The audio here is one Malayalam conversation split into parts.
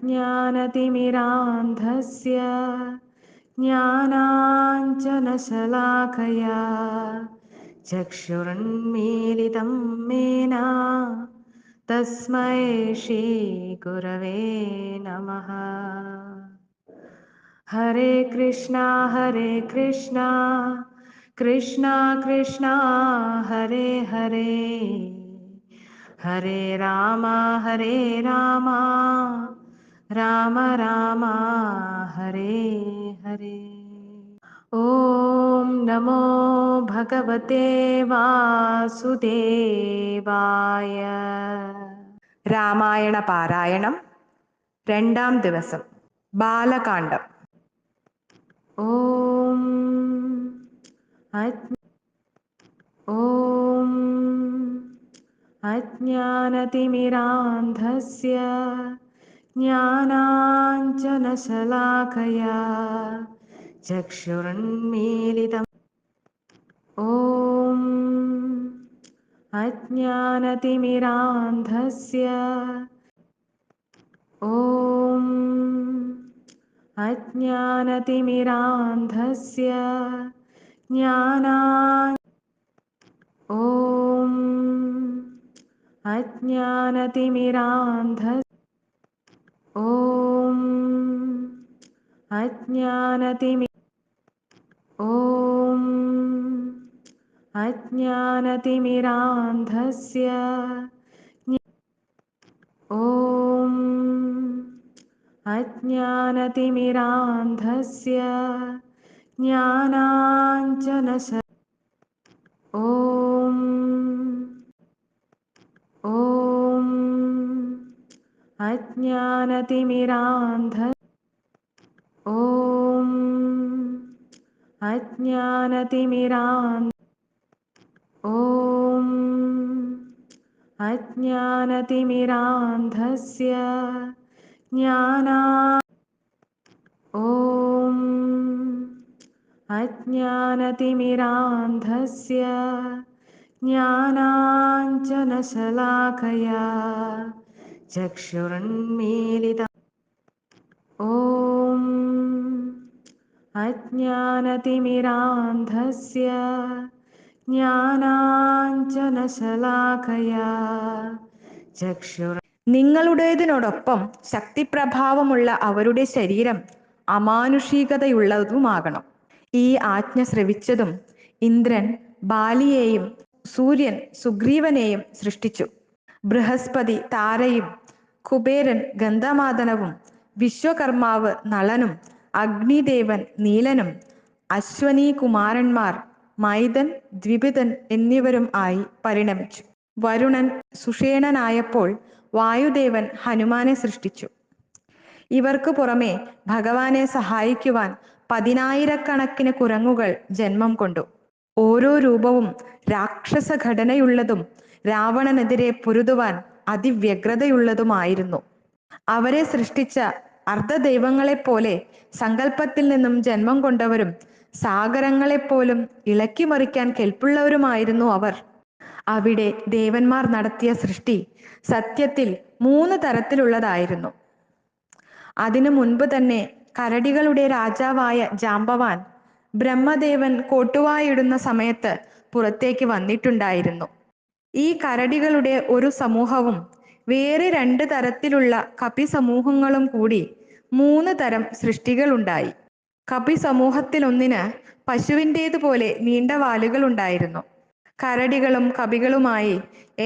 अज्ञानतिमिरान्धस्य ज्ञानाञ्जनशलाकया चक्षुरुन्मीलितं येन तस्मै श्रीगुरवे नमः। हरे कृष्णा कृष्णा कृष्णा हरे हरे, हरे राम राम राम हरे हरे। ओम नमो भगवते വാസുദേവായ. രാമായണ പാരായണം രണ്ടാം ദിവസം. ബാലകാണ്ഡം. ഓം അജ്ഞാനതിമിരാന്ധസ്യ ജ്ഞാനാഞ്ജനശലാകയാ ചക്ഷുരുന്മീലിതം. ഓം അജ്ഞാനതിമിരാന്ധസ്യ ഓം അജ്ഞാനതിമിരാന്ധസ്യ ജ്ഞാനാ ഓം അജ്ഞാനതിമിരാന്ധ ഓം അജ്ഞാനതിമി ഓം അജ്ഞാനതിമിരാന്ധസ്യ ഓം അജ്ഞാനതിമിരാന്ധസ്യ ജ്ഞാനാഞ്ജനശ ഓം ഓം അജ്ഞാനതിമിരാന്ധ ഓം അജ്ഞാനതിമിരാന്ധ ഓം അജ്ഞാനതിമിരാന്ധസ്യ ജ്ഞാനാ ഓം അജ്ഞാനതിമിരാന്ധസ്യ ജ്ഞാനാഞ്ജനശലാകയാ ചക്ഷുരുന്മീലിതം. ഓം അജ്ഞാനതിമിരാന്ധസ്യ ജ്ഞാനാഞ്ജനശലാകയാ ചക്ഷുർ. നിങ്ങളുടേതിനോടൊപ്പം ശക്തിപ്രഭാവമുള്ള അവരുടെ ശരീരം അമാനുഷികതയുള്ളതുമാകണം. ഈ ആജ്ഞ ശ്രവിച്ചതും ഇന്ദ്രൻ ബാലിയെയും സൂര്യൻ സുഗ്രീവനെയും സൃഷ്ടിച്ചു. ബൃഹസ്പതി താരയും കുബേരൻ ഗന്ധമാദനവും വിശ്വകർമാവ് നളനും അഗ്നിദേവൻ നീലനും അശ്വനീ കുമാരന്മാർ മൈതൻ ദ്വിപിതൻ എന്നിവരും ആയി പരിണമിച്ചു. വരുണൻ സുഷേണനായപ്പോൾ വായുദേവൻ ഹനുമാനെ സൃഷ്ടിച്ചു. ഇവർക്ക് പുറമെ ഭഗവാനെ സഹായിക്കുവാൻ 10,000 കുരങ്ങുകൾ ജന്മം കൊണ്ടു. ഓരോ രൂപവും രാക്ഷസ ഘടനയുള്ളതും രാവണനെതിരെ പൊരുതുവാൻ അതിവ്യഗ്രതയുള്ളതുമായിരുന്നു. അവരെ സൃഷ്ടിച്ച അർദ്ധദൈവങ്ങളെപ്പോലെ സങ്കല്പത്തിൽ നിന്നും ജന്മം കൊണ്ടവരും സാഗരങ്ങളെപ്പോലും ഇളക്കിമറിക്കാൻ കെൽപ്പുള്ളവരുമായിരുന്നു അവർ. അവിടെ ദേവന്മാർ നടത്തിയ സൃഷ്ടി സത്യത്തിൽ 3 തരത്തിലുള്ളതായിരുന്നു. അതിനു മുൻപ് തന്നെ കരടികളുടെ രാജാവായ ജാമ്പവാൻ ബ്രഹ്മദേവൻ കോട്ടുവായിടുന്ന സമയത്ത് പുറത്തേക്ക് വന്നിട്ടുണ്ടായിരുന്നു. ഈ കരടികളുടെ ഒരു സമൂഹവും വേറെ 2 തരത്തിലുള്ള കപി സമൂഹങ്ങളും കൂടി 3 തരം സൃഷ്ടികളുണ്ടായി. കപി സമൂഹത്തിലൊന്നിന് പശുവിൻ്റേതുപോലെ നീണ്ട വാലുകൾ ഉണ്ടായിരുന്നു. കരടികളും കപികളുമായി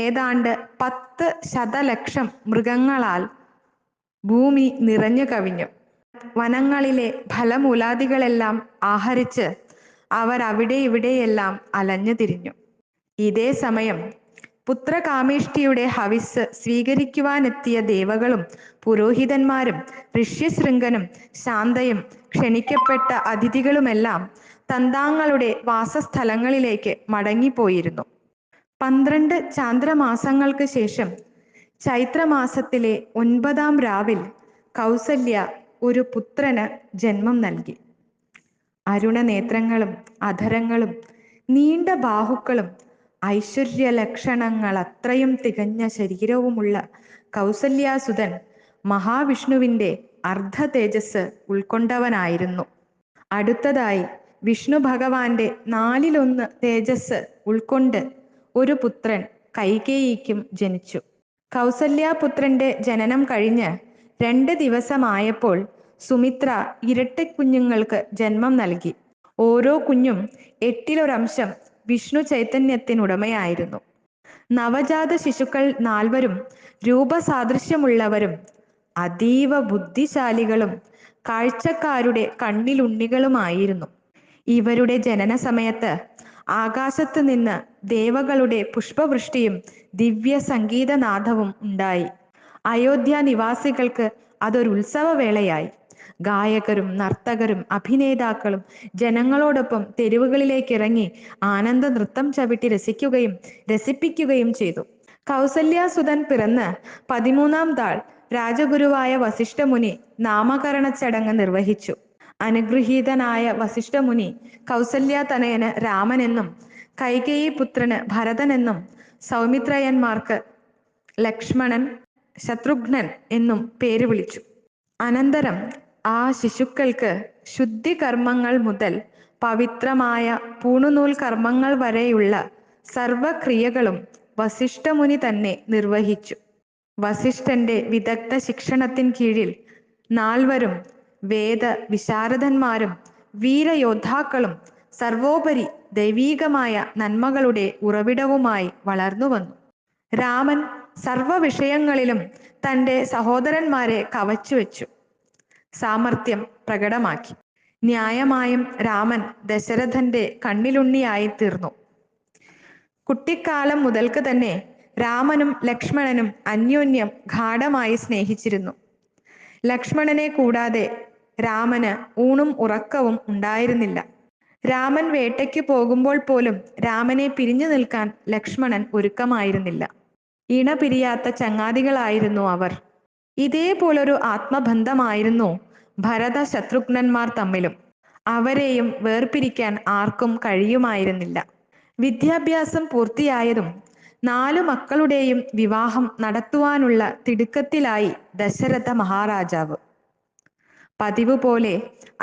ഏതാണ്ട് 10 ശതലക്ഷം മൃഗങ്ങളാൽ ഭൂമി നിറഞ്ഞു കവിഞ്ഞു. വനങ്ങളിലെ ഫലമൂലാദികളെല്ലാം ആഹരിച്ച് അവരവിടെ ഇവിടെയെല്ലാം അലഞ്ഞു തിരിഞ്ഞു. ഇതേ സമയം പുത്രകാമേഷ്ടിയുടെ ഹവിസ് സ്വീകരിക്കുവാനെത്തിയ ദേവകളും പുരോഹിതന്മാരും ഋഷ്യശൃംഗനും ശാന്തയും ക്ഷണിക്കപ്പെട്ട അതിഥികളുമെല്ലാം തന്താങ്ങളുടെ വാസസ്ഥലങ്ങളിലേക്ക് മടങ്ങിപ്പോയിരുന്നു. 12 ചാന്ദ്രമാസങ്ങൾക്ക് ശേഷം ചൈത്രമാസത്തിലെ 9-ാം രാവിൽ കൗസല്യ ഒരു പുത്രന് ജന്മം നൽകി. അരുണനേത്രങ്ങളും അധരങ്ങളും നീണ്ട ബാഹുക്കളും ഐശ്വര്യലക്ഷണങ്ങൾ അത്രയും തികഞ്ഞ ശരീരവുമുള്ള കൗസല്യാസുതൻ മഹാവിഷ്ണുവിൻ്റെ അർദ്ധ തേജസ് ഉൾക്കൊണ്ടവനായിരുന്നു. അടുത്തതായി വിഷ്ണു ഭഗവാന്റെ 1/4 തേജസ് ഉൾക്കൊണ്ട് ഒരു പുത്രൻ കൈകേയിക്കും ജനിച്ചു. കൗസല്യാപുത്രന്റെ ജനനം കഴിഞ്ഞ് 2 ദിവസമായപ്പോൾ സുമിത്ര ഇരട്ടക്കുഞ്ഞുങ്ങൾക്ക് ജന്മം നൽകി. ഓരോ കുഞ്ഞും 1/8 വിഷ്ണു ചൈതന്യത്തിനുടമയായിരുന്നു. നവജാത ശിശുക്കൾ 4 രൂപസാദൃശ്യമുള്ളവരും അതീവ ബുദ്ധിശാലികളും കാഴ്ചക്കാരുടെ കണ്ണിലുണ്ണികളുമായിരുന്നു. ഇവരുടെ ജനന സമയത്ത് ആകാശത്ത് നിന്ന് ദേവകളുടെ പുഷ്പവൃഷ്ടിയും ദിവ്യ സംഗീതനാദവും ഉണ്ടായി. അയോധ്യ നിവാസികൾക്ക് അതൊരു ഉത്സവവേളയായി. ഗായകരും നർത്തകരും അഭിനേതാക്കളും ജനങ്ങളോടൊപ്പം തെരുവുകളിലേക്കിറങ്ങി ആനന്ദ നൃത്തം ചവിട്ടി രസിപ്പിക്കുകയും ചെയ്തു. കൗസല്യാസുതൻ പിറന്ന് 13-ാം നാൾ രാജഗുരുവായ വസിഷ്ഠമുനി നാമകരണ ചടങ്ങ് നിർവഹിച്ചു. അനുഗൃഹീതനായ വസിഷ്ഠമുനി കൗസല്യാതനയന് രാമനെന്നും കൈകേയി പുത്രന് ഭരതനെന്നും സൗമിത്രയന്മാർക്ക് ലക്ഷ്മണൻ, ശത്രുഘ്നൻ എന്നും പേര് വിളിച്ചു. അനന്തരം ആ ശിശുക്കൾക്ക് ശുദ്ധികർമ്മങ്ങൾ മുതൽ പവിത്രമായ പൂണുനൂൽ കർമ്മങ്ങൾ വരെയുള്ള സർവക്രിയകളും വസിഷ്ഠമുനി തന്നെ നിർവഹിച്ചു. വസിഷ്ഠന്റെ വിദഗ്ധ ശിക്ഷണത്തിൻ കീഴിൽ 4 വേദ വിശാരദന്മാരും വീരയോദ്ധാക്കളും സർവോപരി ദൈവീകമായ നന്മകളുടെ ഉറവിടവുമായി വളർന്നു വന്നു. രാമൻ സർവ വിഷയങ്ങളിലും തൻ്റെ സഹോദരന്മാരെ കവച്ചുവെച്ചു സാമർത്ഥ്യം പ്രകടമാക്കി. ന്യായമായും രാമൻ ദശരഥന്റെ കണ്ണിലുണ്ണിയായി തീർന്നു. കുട്ടിക്കാലം മുതൽക്ക് തന്നെ രാമനും ലക്ഷ്മണനും അന്യോന്യം ഗാഢമായി സ്നേഹിച്ചിരുന്നു. ലക്ഷ്മണനെ കൂടാതെ രാമന് ഊണും ഉറക്കവും ഉണ്ടായിരുന്നില്ല. രാമൻ വേട്ടയ്ക്ക് പോകുമ്പോൾ പോലും രാമനെ പിരിഞ്ഞു നിൽക്കാൻ ലക്ഷ്മണൻ ഒരുക്കമായിരുന്നില്ല. ഇണ പിരിയാത്ത ചങ്ങാതികളായിരുന്നു അവർ. ഇതേപോലൊരു ആത്മബന്ധമായിരുന്നു ഭരത ശത്രുഘ്നന്മാർ തമ്മിലും. അവരെയും വേർപിരിക്കാൻ ആർക്കും കഴിയുമായിരുന്നില്ല. വിദ്യാഭ്യാസം പൂർത്തിയായതും 4 മക്കളുടെയും വിവാഹം നടത്തുവാനുള്ള തിടുക്കത്തിലായി ദശരഥ മഹാരാജാവ്. പതിവ് പോലെ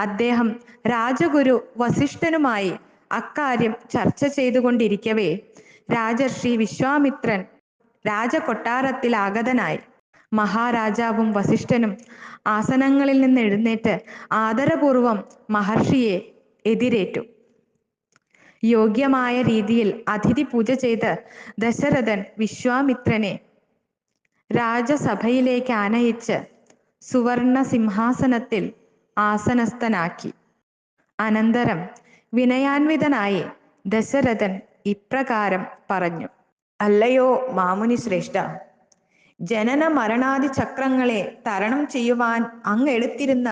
അദ്ദേഹം രാജഗുരു വസിഷ്ഠനുമായി അക്കാര്യം ചർച്ച ചെയ്തുകൊണ്ടിരിക്കവേ രാജർഷി വിശ്വാമിത്രൻ രാജകൊട്ടാരത്തിൽ ആഗതനായി. മഹാരാജാവും വസിഷ്ഠനും ആസനങ്ങളിൽ നിന്ന് എഴുന്നേറ്റ് ആദരപൂർവം മഹർഷിയെ എതിരേറ്റു. യോഗ്യമായ രീതിയിൽ അതിഥി പൂജ ചെയ്ത് ദശരഥൻ വിശ്വാമിത്രനെ രാജസഭയിലേക്ക് ആനയിച്ച് സുവർണ സിംഹാസനത്തിൽ ആസനസ്ഥനാക്കി. അനന്തരം വിനയാൻവിതനായി ദശരഥൻ ഇപ്രകാരം പറഞ്ഞു: അല്ലയോ മാമുനി ശ്രേഷ്ഠ, ജനന മരണാദി ചക്രങ്ങളെ തരണം ചെയ്യുവാൻ അങ്ങ് എടുത്തിരുന്ന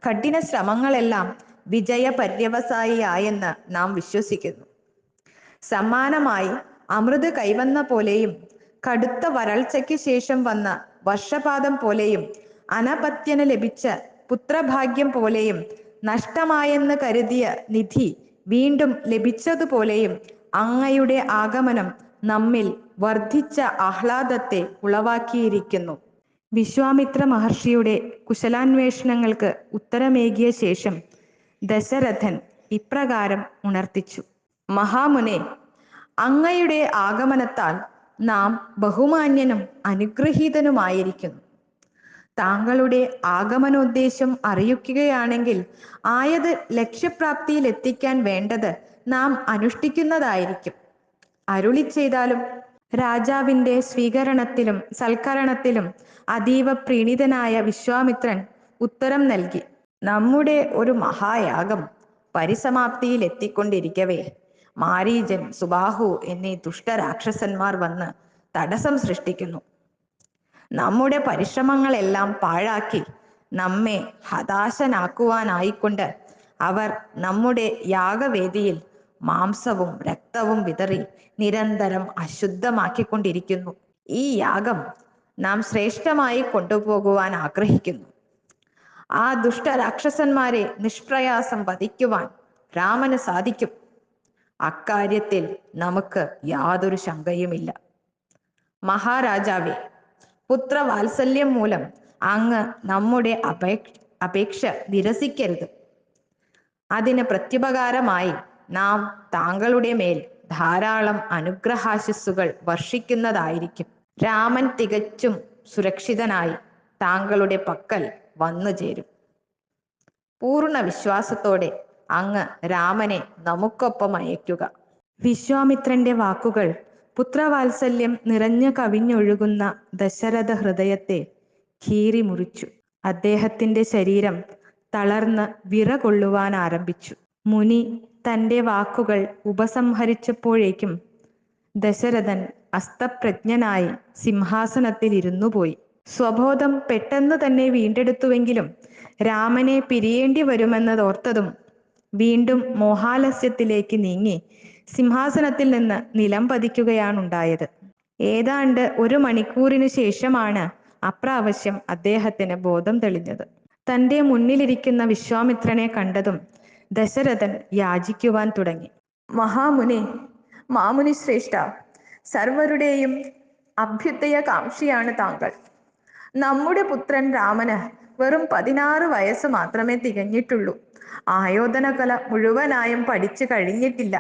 കഠിന ശ്രമങ്ങളെല്ലാം വിജയപര്യവസായിയായെന്ന് നാം വിശ്വസിക്കുന്നു. സമ്മാനമായി അമൃത് കൈവന്ന പോലെയും കടുത്ത വരൾച്ചയ്ക്ക് ശേഷം വന്ന വർഷപാതം പോലെയും അനപത്യന് ലഭിച്ച പുത്രഭാഗ്യം പോലെയും നഷ്ടമായെന്ന് കരുതിയ നിധി വീണ്ടും ലഭിച്ചതുപോലെയും അങ്ങയുടെ ആഗമനം നമ്മിൽ വർദ്ധിച്ച ആഹ്ലാദത്തെ ഉളവാക്കിയിരിക്കുന്നു. വിശ്വാമിത്ര മഹർഷിയുടെ കുശലാന്വേഷണങ്ങൾക്ക് ഉത്തരമേകിയ ശേഷം ദശരഥൻ ഇപ്രകാരം ഉണർത്തിച്ചു: മഹാമുനെ, അങ്ങയുടെ ആഗമനത്താൽ നാം ബഹുമാന്യനും അനുഗ്രഹീതനുമായിരിക്കുന്നു. താങ്കളുടെ ആഗമനോദ്ദേശം അറിയിക്കുകയാണെങ്കിൽ ആയത് ലക്ഷ്യപ്രാപ്തിയിൽ എത്തിക്കാൻ വേണ്ടത് നാം അനുഷ്ഠിക്കുന്നതായിരിക്കും. അരുളി ചെയ്താലും. രാജാവിൻ്റെ സ്വീകരണത്തിലും സൽക്കരണത്തിലും അതീവ പ്രീണിതനായ വിശ്വാമിത്രൻ ഉത്തരം നൽകി: നമ്മുടെ ഒരു മഹായാഗം പരിസമാപ്തിയിൽ എത്തിക്കൊണ്ടിരിക്കവേ മാരീചൻ, സുബാഹു എന്നീ ദുഷ്ടരാക്ഷസന്മാർ വന്ന് തടസ്സം സൃഷ്ടിക്കുന്നു. നമ്മുടെ പരിശ്രമങ്ങളെല്ലാം പാഴാക്കി നമ്മെ ഹതാശനാക്കുവാനായിക്കൊണ്ട് അവർ നമ്മുടെ യാഗവേദിയിൽ മാംസവും രക്തവും വിതറി നിരന്തരം അശുദ്ധമാക്കിക്കൊണ്ടിരിക്കുന്നു. ഈ യാഗം നാം ശ്രേഷ്ഠമായി കൊണ്ടുപോകുവാൻ ആഗ്രഹിക്കുന്നു. ആ ദുഷ്ടരാക്ഷസന്മാരെ നിഷ്പ്രയാസം വധിക്കുവാൻ രാമന് സാധിക്കും. അക്കാര്യത്തിൽ നമുക്ക് യാതൊരു ശങ്കയുമില്ല. മഹാരാജാവേ, പുത്രവാത്സല്യം മൂലം അങ്ങ് നമ്മുടെ അപേക്ഷ നിരസിക്കരുത്. അതിന് പ്രത്യുപകാരമായി നാം താങ്കളുടെ മേൽ ധാരാളം അനുഗ്രഹാശിസ്സുകൾ വർഷിക്കുന്നതായിരിക്കും. രാമൻ തികച്ചും സുരക്ഷിതനായി താങ്കളുടെ പക്കൽ വന്നു ചേരും. പൂർണ്ണ വിശ്വാസത്തോടെ അങ്ങ് രാമനെ നമുക്കൊപ്പം അയക്കുക. വിശ്വാമിത്രന്റെ വാക്കുകൾ പുത്രവാത്സല്യം നിറഞ്ഞു കവിഞ്ഞൊഴുകുന്ന ദശരഥ ഹൃദയത്തെ കീറി മുറിച്ചു. അദ്ദേഹത്തിന്റെ ശരീരം തളർന്ന് വിറകൊള്ളുവാൻ ആരംഭിച്ചു. മുനി തന്റെ വാക്കുകൾ ഉപസംഹരിച്ചപ്പോഴേക്കും ദശരഥൻ അസ്തപ്രജ്ഞനായി സിംഹാസനത്തിൽ ഇരുന്നു പോയി. സ്വബോധം പെട്ടെന്ന് തന്നെ വീണ്ടെടുത്തുവെങ്കിലും രാമനെ പിരിയേണ്ടി വരുമെന്നതോർത്തതും വീണ്ടും മോഹാലസ്യത്തിലേക്ക് നീങ്ങി സിംഹാസനത്തിൽ നിന്ന് നിലം പതിക്കുകയാണുണ്ടായത്. ഏതാണ്ട് 1 മണിക്കൂറിനു ശേഷമാണ് അപ്രാവശ്യം അദ്ദേഹത്തിന് ബോധം തെളിഞ്ഞത്. തന്റെ മുന്നിലിരിക്കുന്ന വിശ്വാമിത്രനെ കണ്ടതും ദശരഥൻ യാചിക്കുവാൻ തുടങ്ങി. മഹാമുനി, മാമുനി ശ്രേഷ്ഠ, സർവരുടെയും അഭ്യുദയ കാംക്ഷിയാണ് താങ്കൾ. നമ്മുടെ പുത്രൻ രാമന് വെറും 16 വയസ്സ് മാത്രമേ തികഞ്ഞിട്ടുള്ളൂ. ആയോധനകല മുഴുവനായും പഠിച്ചു കഴിഞ്ഞിട്ടില്ല.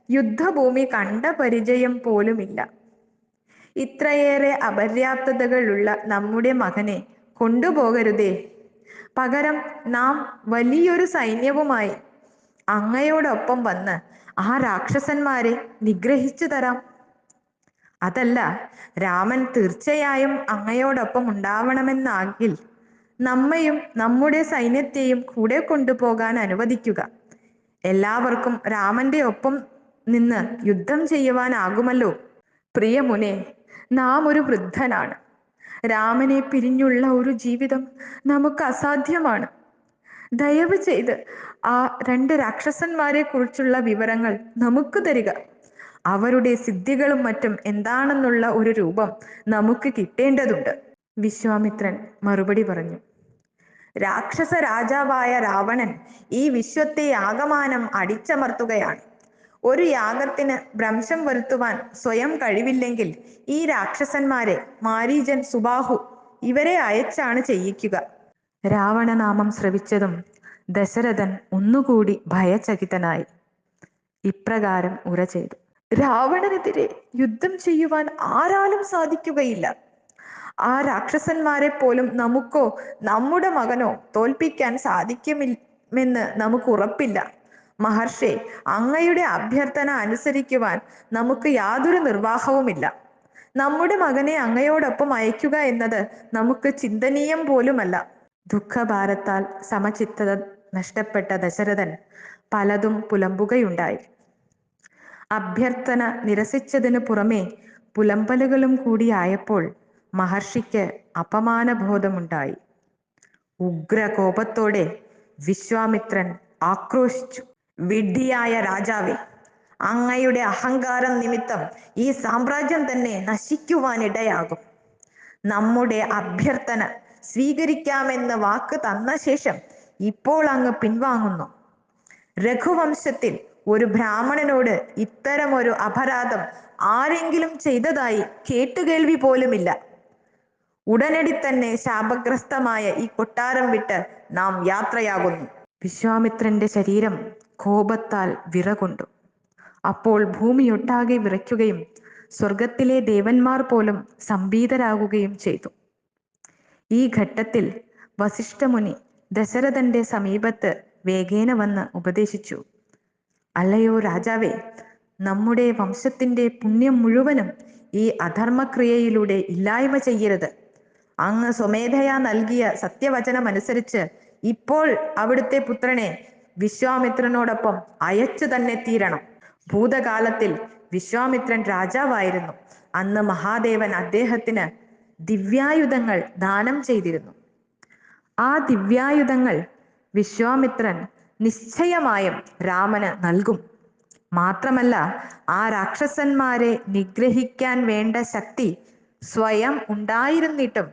യുദ്ധഭൂമി കണ്ട പരിചയം പോലുമില്ല. ഇത്രയേറെ അപര്യാപ്തതകളുള്ള നമ്മുടെ മകനെ കൊണ്ടുപോകരുതേ. പകരം നാം വലിയൊരു സൈന്യവുമായി അങ്ങയോടൊപ്പം വന്ന് ആ രാക്ഷസന്മാരെ നിഗ്രഹിച്ചു തരാം. അതല്ല, രാമൻ തീർച്ചയായും അങ്ങയോടൊപ്പം ഉണ്ടാവണമെന്നാകിൽ നമ്മയും നമ്മുടെ സൈന്യത്തെയും കൂടെ കൊണ്ടുപോകാൻ അനുവദിക്കുക. എല്ലാവർക്കും രാമന്റെ ഒപ്പം നിന്ന് യുദ്ധം ചെയ്യുവാനാകുമല്ലോ. പ്രിയമുനെ, നാം ഒരു വൃദ്ധനാണ്. രാമനെ പിരിഞ്ഞുള്ള ഒരു ജീവിതം നമുക്ക് അസാധ്യമാണ്. ദയവ് ചെയ്ത് ആ 2 രാക്ഷസന്മാരെ കുറിച്ചുള്ള വിവരങ്ങൾ നമുക്ക് തരിക. അവരുടെ സിദ്ധികളും മറ്റും എന്താണെന്നുള്ള ഒരു രൂപം നമുക്ക് കിട്ടേണ്ടതുണ്ട്. വിശ്വാമിത്രൻ മറുപടി പറഞ്ഞു. രാക്ഷസ രാജാവായ രാവണൻ ഈ വിശ്വത്തെ ആകമാനം അടിച്ചമർത്തുകയാണ്. ഒരു യാഗത്തിന് ഭ്രംശം വരുത്തുവാൻ സ്വയം കഴിവില്ലെങ്കിൽ ഈ രാക്ഷസന്മാരെ മാരീചൻ, സുബാഹു ഇവരെ അയച്ചാണ് ചെയ്യിക്കുക. രാവണനാമം ശ്രവിച്ചതും ദശരഥൻ ഒന്നുകൂടി ഭയചകിതനായി. ഇപ്രകാരം ഉര ചെയ്തു. രാവണനെതിരെ യുദ്ധം ചെയ്യുവാൻ ആരാലും സാധിക്കുകയില്ല. ആ രാക്ഷസന്മാരെ പോലും നമുക്കോ നമ്മുടെ മകനോ തോൽപ്പിക്കാൻ സാധിക്കുമെന്ന് നമുക്ക് ഉറപ്പില്ല. മഹർഷേ, അങ്ങയുടെ അഭ്യർത്ഥന അനുസരിക്കുവാൻ നമുക്ക് യാതൊരു നിർവാഹവുമില്ല. നമ്മുടെ മകനെ അങ്ങയോടൊപ്പം അയക്കുക എന്നത് നമുക്ക് ചിന്തനീയം പോലുമല്ല. ദുഃഖഭാരത്താൽ സമചിത്തത നഷ്ടപ്പെട്ട ദശരഥൻ പലതും പുലമ്പുകയുണ്ടായി. അഭ്യർത്ഥന നിരസിച്ചതിനു പുറമെ പുലമ്പലുകളും കൂടിയായപ്പോൾ മഹർഷിക്ക് അപമാനബോധമുണ്ടായി. ഉഗ്രകോപത്തോടെ വിശ്വാമിത്രൻ ആക്രോശിച്ചു. വിഡ്ഢിയായ രാജാവേ, അങ്ങയുടെ അഹങ്കാരം നിമിത്തം ഈ സാമ്രാജ്യം തന്നെ നശിക്കുവാനിടയാകും. നമ്മുടെ അഭ്യർത്ഥന സ്വീകരിക്കാമെന്ന് വാക്ക് തന്ന ശേഷം ഇപ്പോൾ അങ്ങ് പിൻവാങ്ങുന്നു. രഘുവംശത്തിൽ ഒരു ബ്രാഹ്മണനോട് ഇത്തരമൊരു അപരാധം ആരെങ്കിലും ചെയ്തതായി കേട്ടുകേൾവി പോലുമില്ല. ഉടനടി തന്നെ ശാപഗ്രസ്തമായ ഈ കൊട്ടാരം വിട്ട് നാം യാത്രയാകുന്നു. വിശ്വാമിത്രന്റെ ശരീരം കോപത്താൽ വിറകൊണ്ടു. അപ്പോൾ ഭൂമിയൊട്ടാകെ വിറയ്ക്കുകയും സ്വർഗത്തിലെ ദേവന്മാർ പോലും സംഭീതരാകുകയും ചെയ്തു. ഈ ഘട്ടത്തിൽ വസിഷ്ഠമുനി ദശരഥന്റെ സമീപത്ത് വേഗേന വന്ന് ഉപദേശിച്ചു. അല്ലയോ രാജാവേ, നമ്മുടെ വംശത്തിന്റെ പുണ്യം മുഴുവനും ഈ അധർമ്മക്രിയയിലൂടെ ഇല്ലായ്മ ചെയ്യരുത്. അങ്ങ് സ്വമേധയാ നൽകിയ സത്യവചനമനുസരിച്ച് ഇപ്പോൾ അവിടുത്തെ പുത്രനെ വിശ്വാമിത്രനോടൊപ്പം അയച്ചു തന്നെ തീരണം. ഭൂതകാലത്തിൽ വിശ്വാമിത്രൻ രാജാവായിരുന്നു. അന്ന് മഹാദേവൻ അദ്ദേഹത്തിന് ദിവ്യായുധങ്ങൾ ദാനം ചെയ്തിരുന്നു. ആ ദിവ്യായുധങ്ങൾ വിശ്വാമിത്രൻ നിശ്ചയമായും രാമന് നൽകും. മാത്രമല്ല, ആ രാക്ഷസന്മാരെ നിഗ്രഹിക്കാൻ വേണ്ട ശക്തി സ്വയം ഉണ്ടായിരുന്നിട്ടും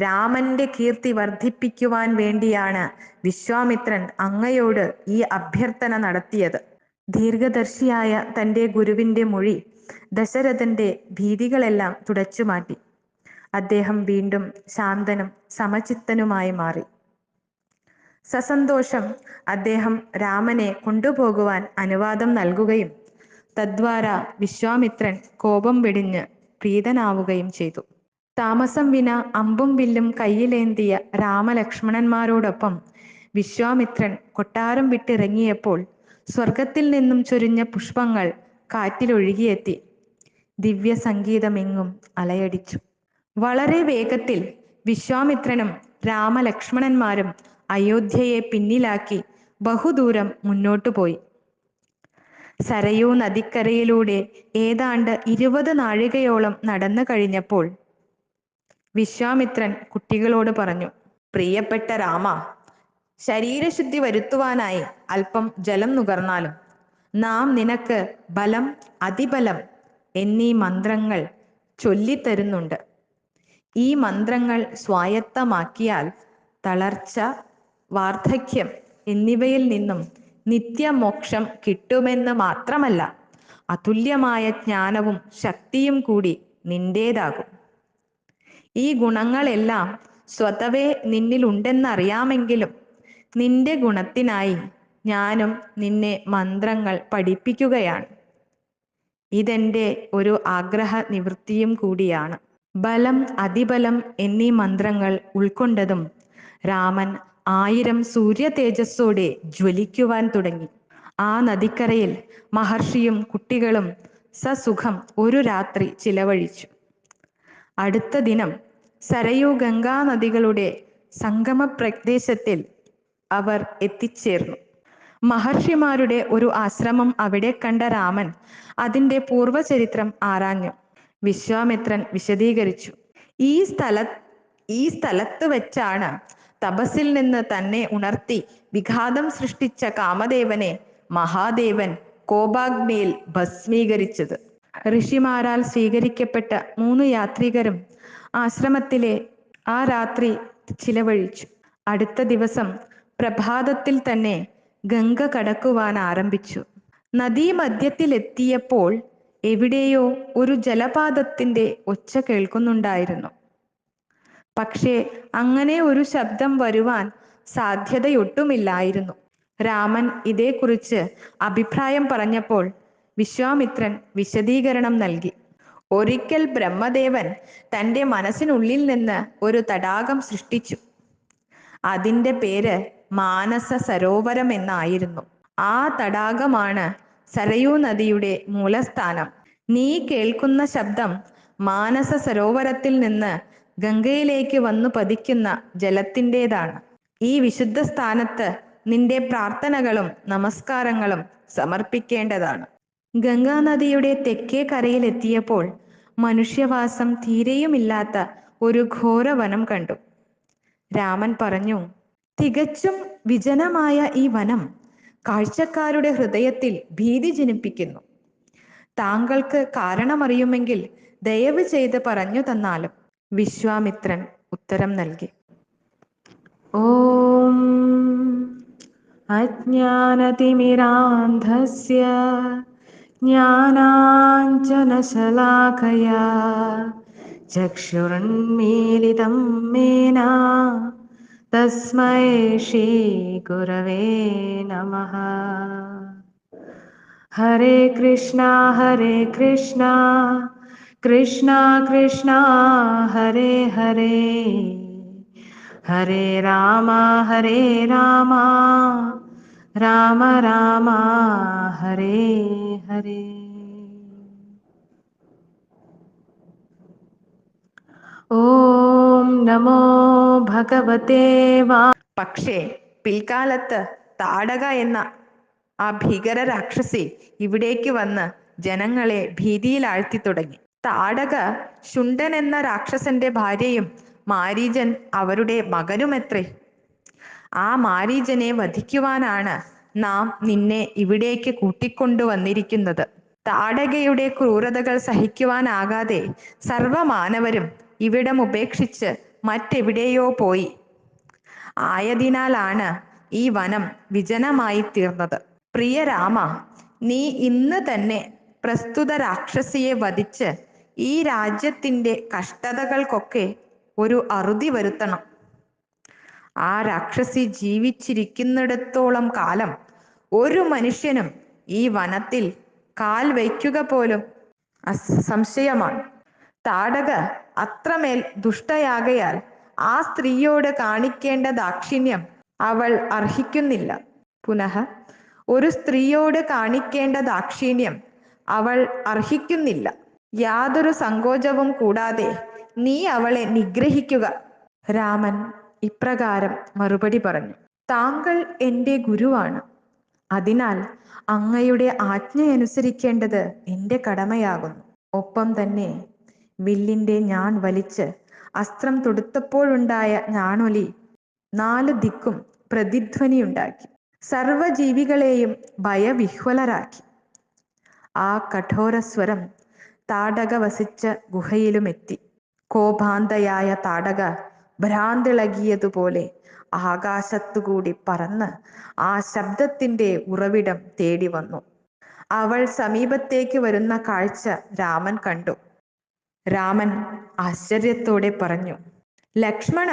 രാമന്റെ കീർത്തി വർദ്ധിപ്പിക്കുവാൻ വേണ്ടിയാണ് വിശ്വാമിത്രൻ അങ്ങയോട് ഈ അഭ്യർത്ഥന നടത്തിയത്. ദീർഘദർശിയായ തൻ്റെ ഗുരുവിൻ്റെ മൊഴി ദശരഥന്റെ ഭീതികളെല്ലാം തുടച്ചുമാറ്റി. അദ്ദേഹം വീണ്ടും ശാന്തനും സമചിത്തനുമായി മാറി. സസന്തോഷം അദ്ദേഹം രാമനെ കൊണ്ടുപോകുവാൻ അനുവാദം നൽകുകയും തദ്വാര വിശ്വാമിത്രൻ കോപം വെടിഞ്ഞ് പ്രീതനാവുകയും ചെയ്തു. താമസം വിന അമ്പും വില്ലും കയ്യിലേന്തിയ രാമലക്ഷ്മണന്മാരോടൊപ്പം വിശ്വാമിത്രൻ കൊട്ടാരം വിട്ടിറങ്ങിയപ്പോൾ സ്വർഗത്തിൽ നിന്നും ചൊരിഞ്ഞ പുഷ്പങ്ങൾ കാറ്റിലൊഴുകിയെത്തി. ദിവ്യ സംഗീതമെങ്ങും അലയടിച്ചു. വളരെ വേഗത്തിൽ വിശ്വാമിത്രനും രാമലക്ഷ്മണന്മാരും അയോധ്യയെ പിന്നിലാക്കി ബഹുദൂരം മുന്നോട്ടു പോയി. സരയൂ നദിക്കരയിലൂടെ ഏതാണ്ട് 20 നാഴികയോളം നടന്നു കഴിഞ്ഞപ്പോൾ വിശ്വാമിത്രൻ കുട്ടികളോട് പറഞ്ഞു, പ്രിയപ്പെട്ട രാമ, ശരീരശുദ്ധി വരുത്തുവാനായി അല്പം ജലം നുകർന്നാലും നാം നിനക്ക് ബലം, അതിബലം എന്നീ മന്ത്രങ്ങൾ ചൊല്ലിത്തരുന്നുണ്ട്. ഈ മന്ത്രങ്ങൾ സ്വായത്തമാക്കിയാൽ തളർച്ച, വാർദ്ധക്യം എന്നിവയിൽ നിന്നും നിത്യമോക്ഷം കിട്ടുമെന്ന് മാത്രമല്ല, അതുല്യമായ ജ്ഞാനവും ശക്തിയും കൂടി നിന്റേതാകും. ഈ ഗുണങ്ങളെല്ലാം സ്വതവേ നിന്നിലുണ്ടെന്നറിയാമെങ്കിലും നിന്റെ ഗുണത്തിനായി ഞാനും നിന്നെ മന്ത്രങ്ങൾ പഠിപ്പിക്കുകയാണ്. ഇതെന്റെ ഒരു ആഗ്രഹ നിവൃത്തിയും കൂടിയാണ്. ബലം, അതിബലം എന്നീ മന്ത്രങ്ങൾ ഉൾക്കൊണ്ടതും രാമൻ 1000 സൂര്യ തേജസ്സോടെ ജ്വലിക്കുവാൻ തുടങ്ങി. ആ നദിക്കരയിൽ മഹർഷിയും കുട്ടികളും സസുഖം ഒരു രാത്രി ചിലവഴിച്ചു. അടുത്ത ദിനം സരയൂ ഗംഗാ നദികളുടെ സംഗമ പ്രദേശത്തിൽ അവർ എത്തിച്ചേർന്നു. മഹർഷിമാരുടെ ഒരു ആശ്രമം അവിടെ കണ്ട രാമൻ അതിൻ്റെ പൂർവചരിത്രം ആരാഞ്ഞു. വിശ്വാമിത്രൻ വിശദീകരിച്ചു, ഈ സ്ഥലത്ത് വെച്ചാണ് തപസ്സിൽ നിന്ന് തന്നെ ഉണർത്തി വിഘാതം സൃഷ്ടിച്ച കാമദേവനെ മഹാദേവൻ കോപാഗ്നിയിൽ ഭസ്മീകരിച്ചത്. ഋഷിമാരാൽ സ്വീകരിക്കപ്പെട്ട 3 യാത്രികരും ആശ്രമത്തിലെ ആ രാത്രി ചിലവഴിച്ചു. അടുത്ത ദിവസം പ്രഭാതത്തിൽ തന്നെ ഗംഗ കടക്കുവാൻ ആരംഭിച്ചു. നദീമധ്യത്തിലെത്തിയപ്പോൾ എവിടെയോ ഒരു ജലപാതത്തിന്റെ ഒച്ച കേൾക്കുന്നുണ്ടായിരുന്നു. പക്ഷേ അങ്ങനെ ഒരു ശബ്ദം വരുവാൻ സാധ്യതയൊട്ടുമില്ലായിരുന്നു. രാമൻ ഇതേക്കുറിച്ച് അഭിപ്രായം പറഞ്ഞപ്പോൾ വിശ്വാമിത്രൻ വിശദീകരണം നൽകി. ഒരിക്കൽ ബ്രഹ്മദേവൻ തൻ്റെ മനസ്സിനുള്ളിൽ നിന്ന് ഒരു തടാകം സൃഷ്ടിച്ചു. അതിൻ്റെ പേര് മാനസ സരോവരം എന്നായിരുന്നു. ആ തടാകമാണ് സരയൂ നദിയുടെ മൂലസ്ഥാനം. നീ കേൾക്കുന്ന ശബ്ദം മാനസ സരോവരത്തിൽ നിന്ന് ഗംഗയിലേക്ക് വന്നു പതിക്കുന്ന ജലത്തിൻ്റെതാണ്. ഈ വിശുദ്ധ സ്ഥാനത്ത് നിന്റെ പ്രാർത്ഥനകളും നമസ്കാരങ്ങളും സമർപ്പിക്കേണ്ടതാണ്. ഗംഗാനദിയുടെ തെക്കേ കരയിലെത്തിയപ്പോൾ മനുഷ്യവാസം തീരെയുമില്ലാത്ത ഒരു ഘോരവനം കണ്ടു. രാമൻ പറഞ്ഞു, തികച്ചും വിജനമായ ഈ വനം കാഴ്ചക്കാരുടെ ഹൃദയത്തിൽ ഭീതി ജനിപ്പിക്കുന്നു. താങ്കൾക്ക് കാരണമറിയുമെങ്കിൽ ദയവ് ചെയ്ത് പറഞ്ഞു തന്നാലും. വിശ്വാമിത്രൻ ഉത്തരം നൽകി, ഓം അജ്ഞാനതിമിരാന്ധസ്യ ജ്ഞാനാഞ്ജനശലാകയാ ചക്ഷുരുന്മീലിതം മേന തസ്മൈ ശ്രീ ഗുരവേ നമഃ. ഹരേ കൃഷ്ണ കൃഷ്ണ കൃഷ്ണ ഹരേ ഹരേ, ഹരേ രാമ രാമ രാമ ഹരേ ഹരേ. ഓം നമോ ഭഗവതേ വാ. പക്ഷേ പിൽക്കാലത്ത് താടക എന്ന ആ ഭീകര രാക്ഷസി ഇവിടേക്ക് വന്ന് ജനങ്ങളെ ഭീതിയിലാഴ്ത്തി തുടങ്ങി. താടക ശുണ്ഠൻ എന്ന രാക്ഷസന്റെ ഭാര്യയും മാരീചൻ അവരുടെ മകനുമെത്രേ. ആ മാരീചനെ വധിക്കുവാനാണ് നാം നിന്നെ ഇവിടേക്ക് കൂട്ടിക്കൊണ്ടുവന്നിരിക്കുന്നത്. താടകയുടെ ക്രൂരതകൾ സഹിക്കുവാനാകാതെ സർവമാനവരും ഇവിടം ഉപേക്ഷിച്ച് മറ്റെവിടെയോ പോയി. ആയതിനാലാണ് ഈ വനം വിജനമായി തീർന്നത്. പ്രിയ രാമ, നീ ഇന്ന് തന്നെ പ്രസ്തുത രാക്ഷസിയെ വധിച്ച് ഈ രാജ്യത്തിൻ്റെ കഷ്ടതകൾക്കൊക്കെ ഒരു അറുതി വരുത്തണം. ആ രാക്ഷസി ജീവിച്ചിരിക്കുന്നിടത്തോളം കാലം ഒരു മനുഷ്യനും ഈ വനത്തിൽ കാൽ വയ്ക്കുക പോലും സംശയമാണ്. താടക അത്രമേൽ ദുഷ്ടയാകയാൽ ആ സ്ത്രീയോട് കാണിക്കേണ്ട ദാക്ഷിണ്യം അവൾ അർഹിക്കുന്നില്ല. പുനഃ ഒരു സ്ത്രീയോട് കാണിക്കേണ്ട ദാക്ഷിണ്യം അവൾ അർഹിക്കുന്നില്ല. യാതൊരു സങ്കോചവും കൂടാതെ നീ അവളെ നിഗ്രഹിക്കുക. രാമൻ ഇപ്രകാരം മറുപടി പറഞ്ഞു. താങ്കൾ എൻ്റെ ഗുരുവാണ്. അതിനാൽ അങ്ങയുടെ ആജ്ഞയനുസരിക്കേണ്ടത് എൻ്റെ കടമയാകുന്നു. ഒപ്പം തന്നെ വില്ലിൻ്റെ ഞാൺ വലിച്ച് അസ്ത്രം തൊടുത്തപ്പോഴുണ്ടായ ഞാണൊലി 4 ദിക്കും പ്രതിധ്വനിയുണ്ടാക്കി. സർവജീവികളെയും ഭയവിഹ്വലരാക്കി. ആ കഠോരസ്വരം താടക വസിച്ച ഗുഹയിലുമെത്തി. കോപാന്തയായ താടക ഭ്രാന്തിളകിയതുപോലെ ആകാശത്തുകൂടി പറന്ന് ആ ശബ്ദത്തിൻ്റെ ഉറവിടം തേടി വന്നു. അവൾ സമീപത്തേക്ക് വരുന്ന കാഴ്ച രാമൻ കണ്ടു. രാമൻ ആശ്ചര്യത്തോടെ പറഞ്ഞു, ലക്ഷ്മണ,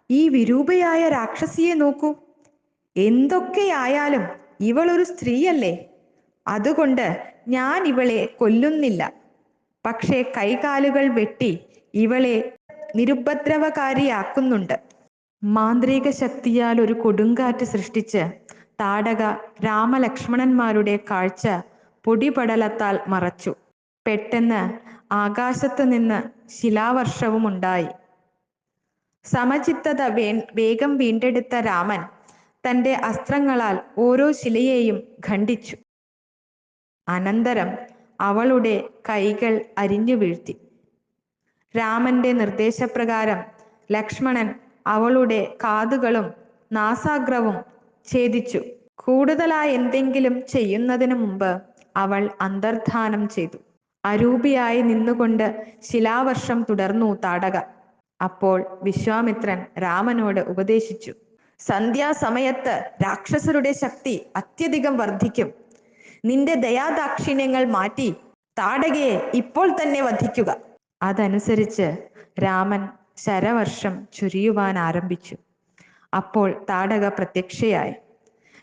ഈ വിരൂപയായ രാക്ഷസിയെ നോക്കൂ. എന്തൊക്കെയായാലും ഇവൾ ഒരു സ്ത്രീയല്ലേ. അതുകൊണ്ട് ഞാൻ ഇവളെ കൊല്ലുന്നില്ല. പക്ഷേ കൈകാലുകൾ വെട്ടി ഇവളെ നിരുപദ്രവകാരിയാക്കുന്നുണ്ട്. മാന്ത്രിക ശക്തിയാൽ ഒരു കൊടുങ്കാറ്റ് സൃഷ്ടിച്ച് താടക രാമലക്ഷ്മണന്മാരുടെ കാഴ്ച പൊടിപടലത്താൽ മറച്ചു. പെട്ടെന്ന് ആകാശത്ത് നിന്ന് ശിലാവർഷവും ഉണ്ടായി. സമചിത്തത വേഗം വീണ്ടെടുത്ത രാമൻ തൻ്റെ അസ്ത്രങ്ങളാൽ ഓരോ ശിലയെയും ഖണ്ഡിച്ചു. അനന്തരം അവളുടെ കൈകൾ അരിഞ്ഞു വീഴ്ത്തി. രാമന്റെ നിർദ്ദേശപ്രകാരം ലക്ഷ്മണൻ അവളുടെ കാതുകളും നാസാഗ്രവും ഛേദിച്ചു. കൂടുതലായി എന്തെങ്കിലും ചെയ്യുന്നതിന് മുമ്പ് അവൾ അന്തർധാനം ചെയ്തു. അരൂപിയായി നിന്നുകൊണ്ട് ശിലാവർഷം തുടർന്നു താടക. അപ്പോൾ വിശ്വാമിത്രൻ രാമനോട് ഉപദേശിച്ചു, സന്ധ്യാസമയത്ത് രാക്ഷസരുടെ ശക്തി അത്യധികം വർദ്ധിക്കും. നിന്റെ ദയാദാക്ഷിണ്യങ്ങൾ മാറ്റി താടകയെ ഇപ്പോൾ തന്നെ വധിക്കുക. അതനുസരിച്ച് രാമൻ ശരവർഷം ചൊരിയുവാൻ ആരംഭിച്ചു. അപ്പോൾ താടക പ്രത്യക്ഷയായി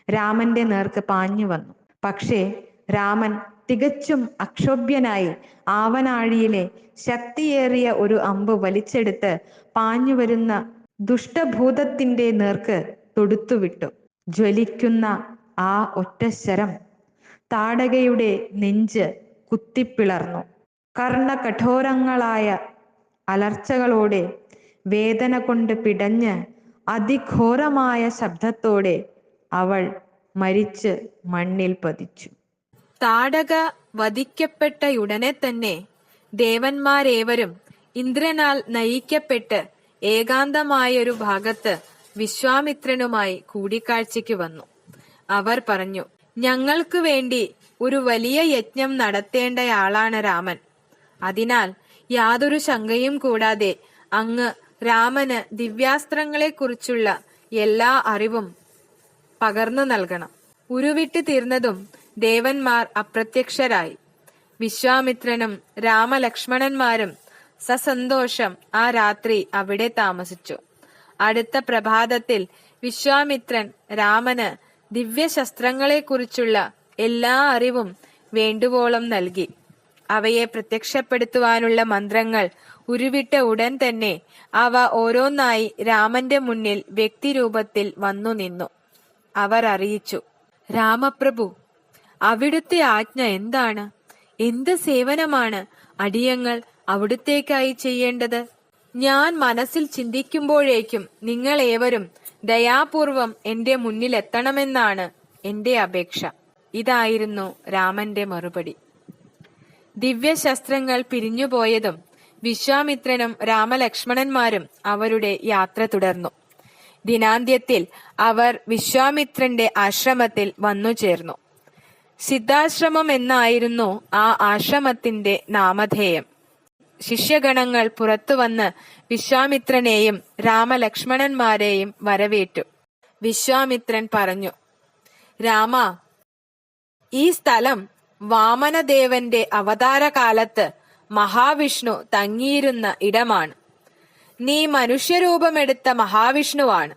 രാമന്റെ നേർക്ക് പാഞ്ഞു വന്നു. പക്ഷേ രാമൻ തികച്ചും അക്ഷോഭ്യനായി ആവനാഴിയിലെ ശക്തിയേറിയ ഒരു അമ്പ് വലിച്ചെടുത്ത് പാഞ്ഞു വരുന്ന ദുഷ്ടഭൂതത്തിന്റെ നേർക്ക് തൊടുത്തുവിട്ടു. ജ്വലിക്കുന്ന ആ ഒറ്റശരം താടകയുടെ നെഞ്ച് കുത്തിപ്പിളർന്നു. കർണകഠോരങ്ങളായ അലർച്ചകളോടെ വേദന കൊണ്ട് പിടഞ്ഞ് അതിഘോരമായ ശബ്ദത്തോടെ അവൾ മരിച്ച് മണ്ണിൽ പതിച്ചു. താടക വധിക്കപ്പെട്ടയുടനെ തന്നെ ദേവന്മാരേവരും ഇന്ദ്രനാൽ നയിക്കപ്പെട്ട് ഏകാന്തമായൊരു ഭാഗത്ത് വിശ്വാമിത്രനുമായി കൂടിക്കാഴ്ചയ്ക്ക് വന്നു. അവർ പറഞ്ഞു, ഞങ്ങൾക്ക് വേണ്ടി ഒരു വലിയ യജ്ഞം നടത്തേണ്ടയാളാണ് രാമൻ. അതിനാൽ യാതൊരു ശങ്കയും കൂടാതെ അങ്ങ് രാമന് ദിവ്യാസ്ത്രങ്ങളെക്കുറിച്ചുള്ള എല്ലാ അറിവും പകർന്നു നൽകണം. ഉരുവിട്ട് തീർന്നതും ദേവന്മാർ അപ്രത്യക്ഷരായി. വിശ്വാമിത്രനും രാമലക്ഷ്മണന്മാരും സസന്തോഷം ആ രാത്രി അവിടെ താമസിച്ചു. അടുത്ത പ്രഭാതത്തിൽ വിശ്വാമിത്രൻ രാമന് ദിവ്യശസ്ത്രങ്ങളെക്കുറിച്ചുള്ള എല്ലാ അറിവും വേണ്ടുവോളം നൽകി. അവയെ പ്രത്യക്ഷപ്പെടുത്തുവാനുള്ള മന്ത്രങ്ങൾ ഉരുവിട്ട ഉടൻ തന്നെ അവ ഓരോന്നായി രാമന്റെ മുന്നിൽ വ്യക്തിരൂപത്തിൽ വന്നു നിന്നു. അവർ അറിയിച്ചു, രാമപ്രഭു, അവിടുത്തെ ആജ്ഞ എന്താണ്? എന്ത് സേവനമാണ് അടിയങ്ങൾ അവിടുത്തേക്കായി ചെയ്യേണ്ടത്? ഞാൻ മനസ്സിൽ ചിന്തിക്കുമ്പോഴേക്കും നിങ്ങൾ ഏവരും ദയാപൂർവം എന്റെ മുന്നിലെത്തണമെന്നാണ് എന്റെ അപേക്ഷ. ഇതായിരുന്നു രാമന്റെ മറുപടി. ദിവ്യശസ്ത്രങ്ങൾ പിരിഞ്ഞുപോയതും വിശ്വാമിത്രനും രാമലക്ഷ്മണന്മാരും അവരുടെ യാത്ര തുടർന്നു. ദിനാന്ത്യത്തിൽ അവർ വിശ്വാമിത്രന്റെ ആശ്രമത്തിൽ വന്നു ചേർന്നു. സിദ്ധാശ്രമം എന്നായിരുന്നു ആ ആശ്രമത്തിന്റെ നാമധേയം. ശിഷ്യഗണങ്ങൾ പുറത്തുവന്ന് വിശ്വാമിത്രനെയും രാമലക്ഷ്മണന്മാരെയും വരവേറ്റു. വിശ്വാമിത്രൻ പറഞ്ഞു, രാമ, ഈ സ്ഥലം വാമനദേവന്റെ അവതാരകാലത്ത് മഹാവിഷ്ണു തങ്ങിയിരുന്ന ഇടമാണ്. നീ മനുഷ്യരൂപമെടുത്ത മഹാവിഷ്ണുവാണ്.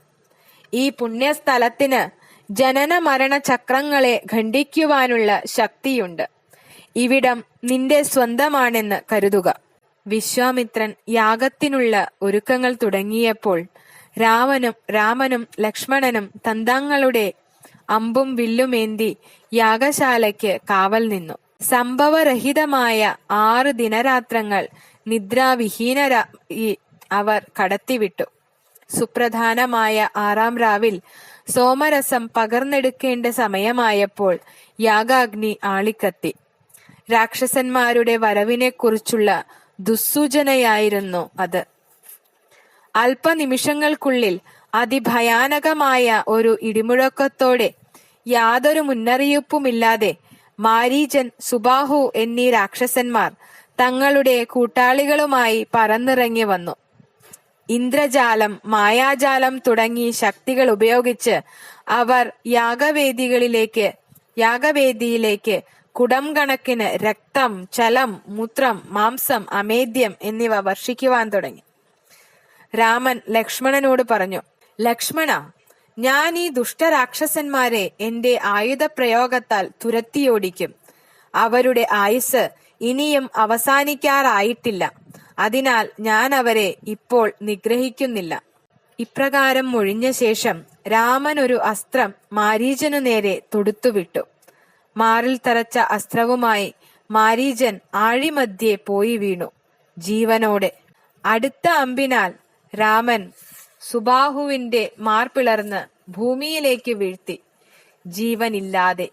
ഈ പുണ്യസ്ഥലത്തിന് ജനന മരണ ചക്രങ്ങളെ ഖണ്ഡിക്കുവാനുള്ള ശക്തിയുണ്ട്. ഇവിടം നിന്റെ സ്വന്തമാണെന്ന് കരുതുക. വിശ്വാമിത്രൻ യാഗത്തിനുള്ള ഒരുക്കങ്ങൾ തുടങ്ങിയപ്പോൾ രാമനും ലക്ഷ്മണനും തന്തങ്ങളുടെ അമ്പും വില്ലുമേന്തി യാഗശാലയ്ക്ക് കാവൽ നിന്നു. സംഭവരഹിതമായ 6 ദിനരാത്രങ്ങൾ നിദ്രാവിഹീനരായി അവർ കടത്തിവിട്ടു. സുപ്രധാനമായ 6ാം രാവിൽ സോമരസം പകർന്നെടുക്കേണ്ട സമയമായപ്പോൾ യാഗാഗ്നി ആളിക്കത്തി. രാക്ഷസന്മാരുടെ വരവിനെക്കുറിച്ചുള്ള ദുസ്സൂചനയായിരുന്നു അത്. അല്പനിമിഷങ്ങൾക്കുള്ളിൽ അതിഭയാനകമായ ഒരു ഇടിമുഴക്കത്തോടെ യാതൊരു മുന്നറിയിപ്പുമില്ലാതെ മാരീചൻ, സുബാഹു എന്നീ രാക്ഷസന്മാർ തങ്ങളുടെ കൂട്ടാളികളുമായി പറന്നിറങ്ങി വന്നു. ഇന്ദ്രജാലം, മായാജാലം തുടങ്ങി ശക്തികൾ ഉപയോഗിച്ച് അവർ യാഗവേദിയിലേക്ക് കുടം കണക്കിന് രക്തം, ചലം, മൂത്രം, മാംസം, അമേദ്യം എന്നിവ വർഷിക്കുവാൻ തുടങ്ങി. രാമൻ ലക്ഷ്മണനോട് പറഞ്ഞു, ലക്ഷ്മണ, ഞാൻ ഈ ദുഷ്ടരാക്ഷസന്മാരെ എന്റെ ആയുധപ്രയോഗത്താൽ തുരത്തിയോടിക്കും. അവരുടെ ആയുസ് ഇനിയും അവസാനിക്കാറായിട്ടില്ല. അതിനാൽ ഞാൻ അവരെ ഇപ്പോൾ നിഗ്രഹിക്കുന്നില്ല. ഇപ്രകാരം മൊഴിഞ്ഞ ശേഷം രാമൻ ഒരു അസ്ത്രം മാരീചനു നേരെ തൊടുത്തുവിട്ടു. മാറിൽ തറച്ച അസ്ത്രവുമായി മാരീചൻ ആഴിമധ്യേ പോയി വീണു ജീവനോടെ. അടുത്ത അമ്പിനാൽ രാമൻ സുബാഹുവിന്റെ മാർപിളർന്ന് ഭൂമിയിലേക്ക് വീഴ്ത്തി ജീവനില്ലാതെ.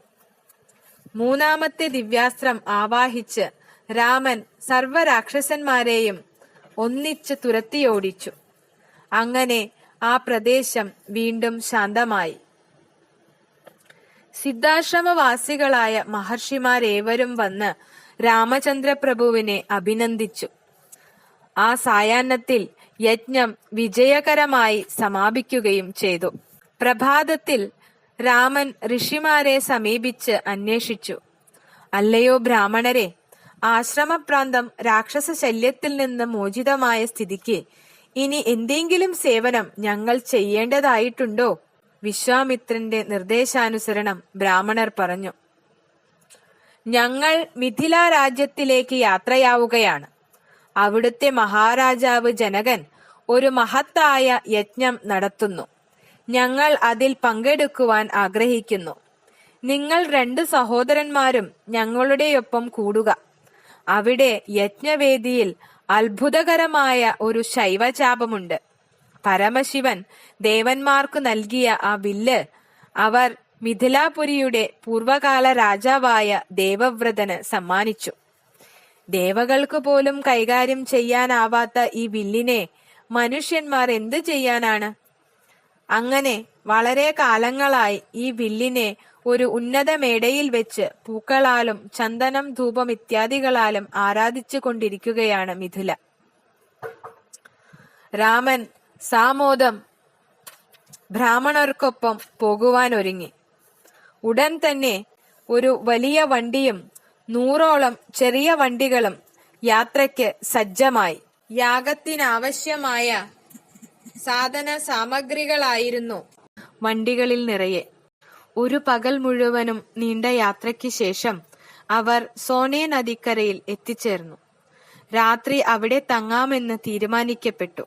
3ാമത്തെ ദിവ്യാസ്ത്രം ആവാഹിച്ച് രാമൻ സർവരാക്ഷസന്മാരെയും ഒന്നിച്ച് തുരത്തിയോടിച്ചു. അങ്ങനെ ആ പ്രദേശം വീണ്ടും ശാന്തമായി. സിദ്ധാശ്രമവാസികളായ മഹർഷിമാരേവരും വന്ന് രാമചന്ദ്രപ്രഭുവിനെ അഭിനന്ദിച്ചു. ആ സായാഹ്നത്തിൽ യജ്ഞം വിജയകരമായി സമാപിക്കുകയും ചെയ്തു. പ്രഭാതത്തിൽ രാമൻ ഋഷിമാരെ സമീപിച്ച് അന്വേഷിച്ചു, അല്ലയോ ബ്രാഹ്മണരെ, ആശ്രമപ്രാന്തം രാക്ഷസ ശല്യത്തിൽ നിന്ന് മോചിതമായ സ്ഥിതിക്ക് ഇനി എന്തെങ്കിലും സേവനം ഞങ്ങൾ ചെയ്യേണ്ടതായിട്ടുണ്ടോ? വിശ്വാമിത്രന്റെ നിർദ്ദേശാനുസരണം ബ്രാഹ്മണർ പറഞ്ഞു, ഞങ്ങൾ മിഥില രാജ്യത്തിലേക്ക് യാത്രയാവുകയാണ്. അവിടുത്തെ മഹാരാജാവ് ജനകൻ ഒരു മഹത്തായ യജ്ഞം നടത്തുന്നു. ഞങ്ങൾ അതിൽ പങ്കെടുക്കുവാൻ ആഗ്രഹിക്കുന്നു. നിങ്ങൾ 2 സഹോദരന്മാരും ഞങ്ങളുടെയൊപ്പം കൂടുക. അവിടെ യജ്ഞവേദിയിൽ അത്ഭുതകരമായ ഒരു ശൈവചാപമുണ്ട്. പരമശിവൻ ദേവന്മാർക്കു നൽകിയ ആ വില്ല് അവർ മിഥിലാപുരിയുടെ പൂർവകാല രാജാവായ ദേവവ്രതന് സമ്മാനിച്ചു. ദേവകൾക്ക് പോലും കൈകാര്യം ചെയ്യാനാവാത്ത ഈ വില്ലിനെ മനുഷ്യന്മാർ എന്തു ചെയ്യാനാണ്? അങ്ങനെ വളരെ കാലങ്ങളായി ഈ വില്ലിനെ ഒരു ഉന്നത മേടയിൽ വെച്ച് പൂക്കളാലും ചന്ദനം, ധൂപം ഇത്യാദികളാലും ആരാധിച്ചു കൊണ്ടിരിക്കുകയാണ് മിഥില. രാമൻ സാമോദം ബ്രാഹ്മണർക്കൊപ്പം പോകുവാൻ ഒരുങ്ങി. ഉടൻ തന്നെ ഒരു വലിയ വണ്ടിയും 100ഓളം ചെറിയ വണ്ടികളും യാത്രയ്ക്ക് സജ്ജമായി. യാഗത്തിനാവശ്യമായ സാധന സാമഗ്രികളായിരുന്നു വണ്ടികളിൽ നിറയെ. ഒരു പകൽ മുഴുവനും നീണ്ട യാത്രയ്ക്ക് ശേഷം അവർ സോനെ നദിക്കരയിൽ എത്തിച്ചേർന്നു. രാത്രി അവിടെ തങ്ങാമെന്ന് തീരുമാനിക്കപ്പെട്ടു.